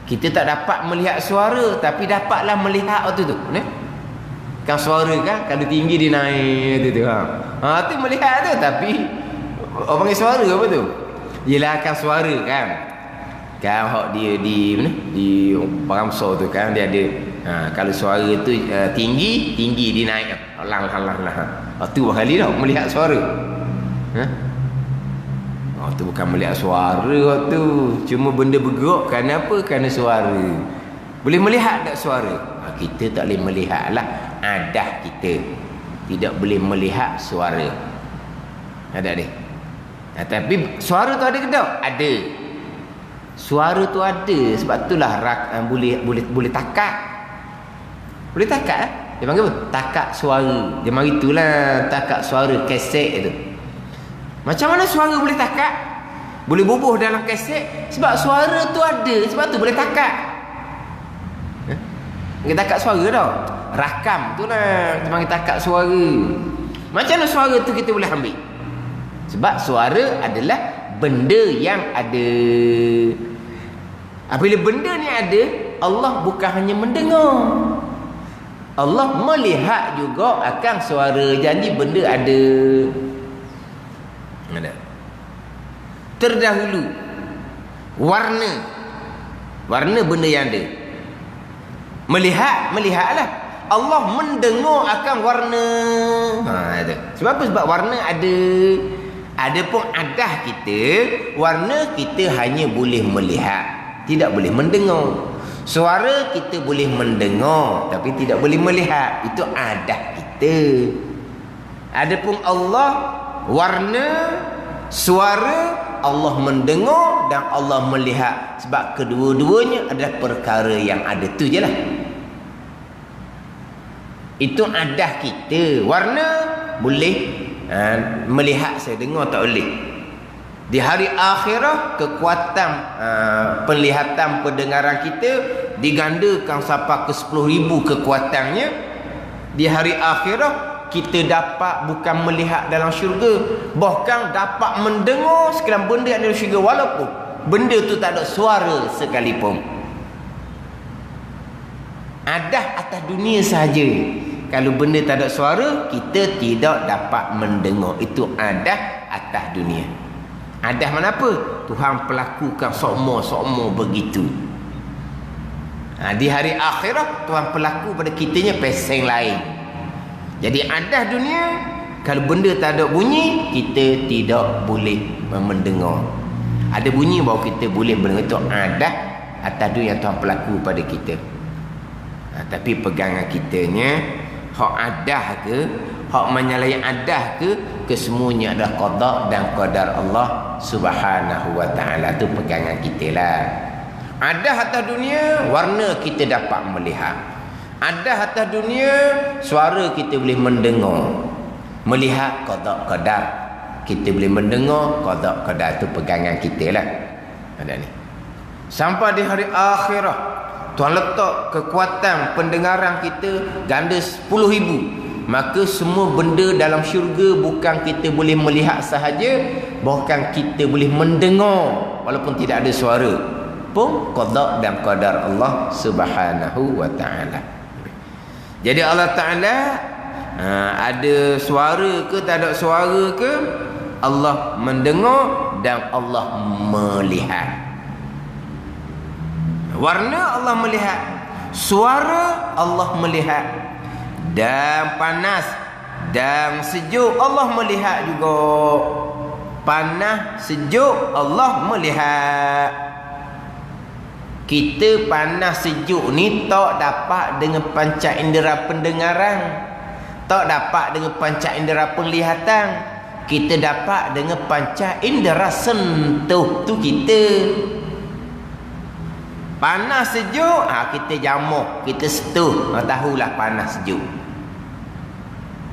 Kita tak dapat melihat suara, tapi dapatlah melihat waktu tu. Kan suara kan, kalau tinggi dia naik tu. Tu melihat tu, tapi orang panggil suara apa tu? Yelah kan suara kan. Kan hak dia di Paramsor tu kan, dia ada kalau suara tu tinggi dia naik lang. Tu kali dah melihat suara. Tu bukan melihat suara tu. Cuma benda bergerak kerana apa? Kerana suara. Boleh melihat tak suara? Kita tak boleh melihat lah. Adah kita tidak boleh melihat suara. Ada dia. Tapi suara tu ada ke tak? Ada. Suara tu ada. Sebab itulah boleh takat. Boleh takat Dia panggil apa? Takat suara. Dia mari itulah takat suara kaset tu. Macam mana suara boleh takat? Boleh bubuh dalam kaset? Sebab suara tu ada. Sebab tu boleh takat. Kita takat suara tau. Rakam tu lah. Kita panggil takat suara. Macam mana suara tu kita boleh ambil? Sebab suara adalah benda yang ada. Apabila benda ni ada, Allah bukan hanya mendengar, Allah melihat juga akan suara. Jadi benda ada. Terdahulu warna benda yang ada. Melihatlah. Allah mendengar akan warna. Sebab apa? Sebab warna ada. Adapun adah kita, warna kita hanya boleh melihat, tidak boleh mendengar. Suara kita boleh mendengar tapi tidak boleh melihat. Itu adah kita. Adapun Allah, warna, suara, Allah mendengar dan Allah melihat. Sebab kedua-duanya adalah perkara yang ada. Tu je lah. Itu adah kita. Warna boleh melihat, saya dengar tak boleh. Di hari akhirah kekuatan penglihatan pendengaran kita digandakan sampai ke 10,000 kekuatannya. Di hari akhirah kita dapat bukan melihat dalam syurga, bahkan dapat mendengar sekalian benda yang ada dalam syurga, walaupun benda tu tak ada suara sekalipun. Adah atas dunia sahaja. Kalau benda tak ada suara, kita tidak dapat mendengar. Itu adah atas dunia. Adah mana apa? Tuhan pelakukan sokmo begitu. Di hari akhirat Tuhan pelaku pada kitanya peseng lain. Jadi adah dunia, kalau benda tak ada bunyi, kita tidak boleh mendengar. Ada bunyi baru kita boleh mendengar. Itu adah atas dunia yang Tuhan pelaku pada kita. Tapi pegangan kitanya, hak adah ke, hak menyalahi adah ke, kesemuanya adalah qada dan qadar Allah Subhanahu wa ta'ala. Tu pegangan kita lah. Adah atas dunia, warna kita dapat melihat. Adah atas dunia, suara kita boleh mendengar. Melihat qada qadar, kita boleh mendengar qada qadar. Tu pegangan kita lah. Ada ni. Sampai di hari akhirah Tuhan letak kekuatan pendengaran kita ganda 10,000. Maka semua benda dalam syurga bukan kita boleh melihat sahaja, bahkan kita boleh mendengar walaupun tidak ada suara pun, qada dan qadar Allah Subhanahu wa ta'ala. Jadi Allah Ta'ala ada suara ke tak ada suara ke, Allah mendengar dan Allah melihat. Warna Allah melihat, suara Allah melihat, dan panas dan sejuk Allah melihat juga. Panas sejuk Allah melihat. Kita panas sejuk ni tak dapat dengan panca indera pendengaran, tak dapat dengan panca indera penglihatan. Kita dapat dengan panca indera sentuh. Tu kita. Panas sejuk, kita jamuk, kita sentuh, tahulah panas sejuk.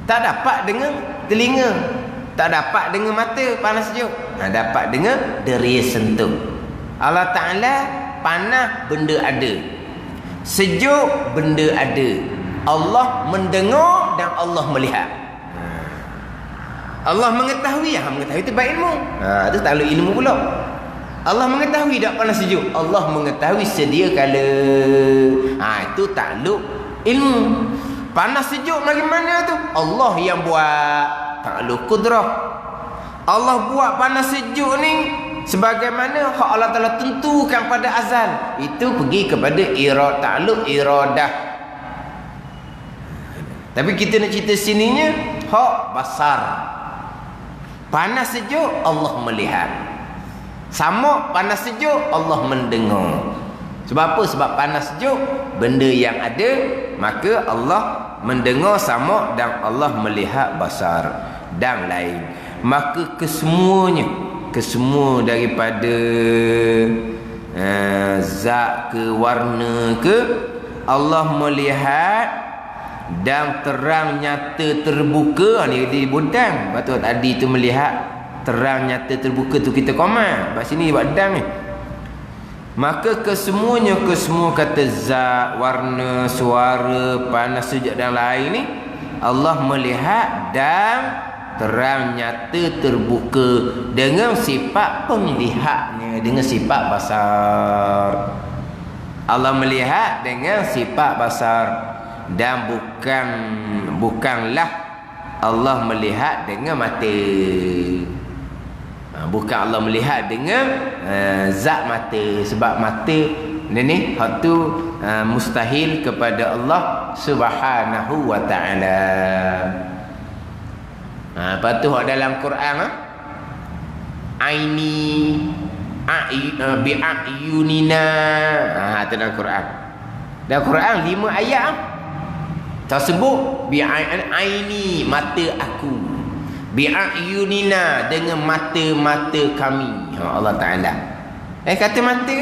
Tak dapat dengan telinga. Tak dapat dengan mata panas sejuk. Dapat dengan deria sentuh. Allah Ta'ala panas benda ada. Sejuk benda ada. Allah mendengar dan Allah melihat. Allah mengetahui. Mengetahui itu baik ilmu. Itu tak lalu ilmu pula. Allah mengetahui tak panas sejuk. Allah mengetahui sedia kala. Itu takluk ilmu. Panas sejuk bagaimana tu? Allah yang buat. Takluk kudrah. Allah buat panas sejuk ni sebagaimana hak Allah Ta'ala tentukan pada azal. Itu pergi kepada takluk iradah. Tapi kita nak cerita sininya hak basar. Panas sejuk Allah melihat. Sama panas sejuk Allah mendengar. Sebab apa? Sebab panas sejuk benda yang ada, maka Allah mendengar sama dan Allah melihat basar dan lain. Maka kesemuanya, kesemua daripada zat ke warna ke, Allah melihat dan terang nyata terbuka. Ni di budang. Lepas tu tadi tu melihat terang nyata terbuka tu kita koma. Lepas sini buat dang ni. Maka kesemuanya, kesemua kata zat, warna, suara, panas sejuk dan lain ni Allah melihat dan terang nyata terbuka dengan sifat penglihatnya, dengan sifat basar. Allah melihat dengan sifat basar. Dan bukanlah Allah melihat dengan mata. Bukan Allah melihat dengan zat mata. Sebab mata ni hak tu mustahil kepada Allah Subhanahu wa ta'ala. Lepas tu hak dalam Quran aini bi'ayunina. Itu dalam Quran. Dalam Quran 5 ayat tersebut bi'aini mata aku, bi'ayunina dengan mata-mata kami. Allah Ta'ala kata mata.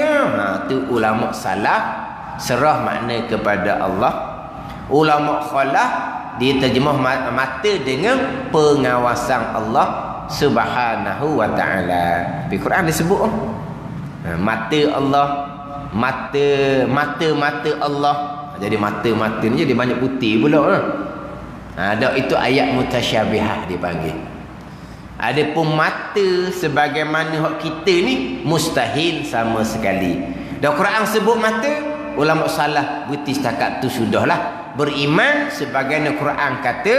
Tu ulama salah serah makna kepada Allah. Ulama khalaf dia terjemah mata dengan pengawasan Allah Subhanahu wa ta'ala. Di Quran disebut mata Allah, mata Allah. Jadi mata-mata ni jadi banyak putih pula. Ada itu ayat mutasyabihat dipanggil. Adapun mata sebagaimana hak kita ni mustahil sama sekali. Dan Quran sebut mata, ulama salah berhenti setakat tu sudahlah. Beriman sebagaimana Quran kata,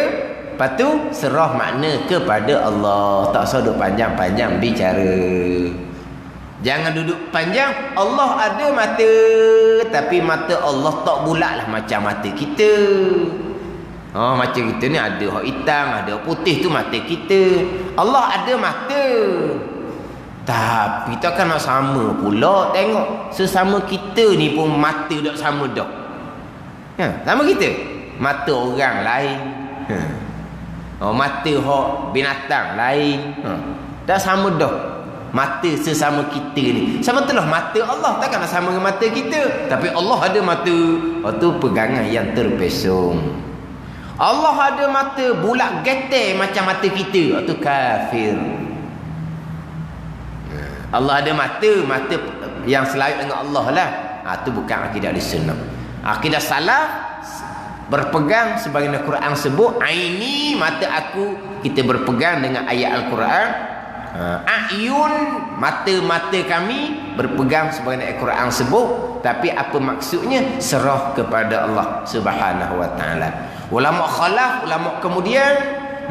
lepas tu serah makna kepada Allah. Tak usah duduk panjang-panjang bicara. Jangan duduk panjang. Allah ada mata, tapi mata Allah tak bulatlah macam mata kita. Macam kita ni ada hak hitam, ada putih, tu mata kita. Allah ada mata, tapi kita kan nak sama pula. Tengok sesama kita ni pun mata tak sama dah. Sama kita. Mata orang lain. Mata hak binatang lain. Tak sama dah. Mata sesama kita ni sama telah mata Allah. Takkan nak sama dengan mata kita. Tapi Allah ada mata. Itu pegangan yang terpesong. Allah ada mata bulat getar macam mata kita. Itu kafir. Allah ada mata yang selain dengan Allah lah. Itu bukan akidah Ahlussunnah. Akidah salaf berpegang sebagaimana Quran sebut, aini mata aku. Kita berpegang dengan ayat Al-Quran. A'yun mata-mata kami berpegang sebagaimana Al-Quran sebut. Tapi apa maksudnya? Serah kepada Allah Subhanahu wa ta'ala. Ulama khalaf, ulama kemudian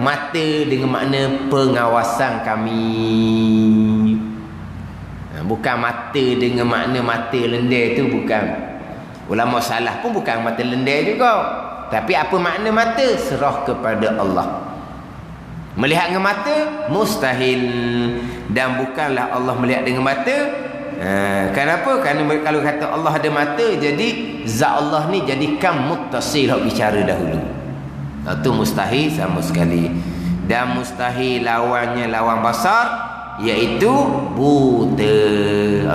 mata dengan makna pengawasan kami. Bukan mata dengan makna mata lendai tu, bukan. Ulama salah pun bukan mata lendai juga. Tapi apa makna mata? Serah kepada Allah. Melihat dengan mata mustahil. Dan bukanlah Allah melihat dengan mata. Kenapa? Kerana kalau kata Allah ada mata, jadi zat Allah ni jadikan muttasil hak bicara dahulu. Itu mustahil sama sekali. Dan mustahil lawannya lawan basar, iaitu buta.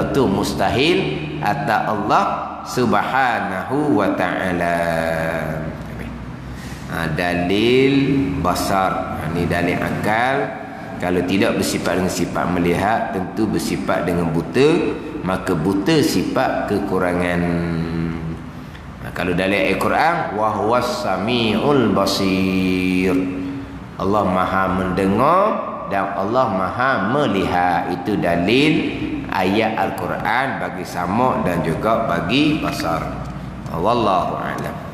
Itu mustahil atas Allah Subhanahu wa ta'ala. Dalil basar. Ini dalil akal. Kalau tidak bersifat dengan sifat melihat, tentu bersifat dengan buta, maka buta sifat kekurangan. Kalau dalam Al-Quran, wa huwas samiul basir, Allah Maha mendengar dan Allah Maha melihat. Itu dalil ayat Al-Quran bagi sama dan juga bagi basar. Wallahu a'lam.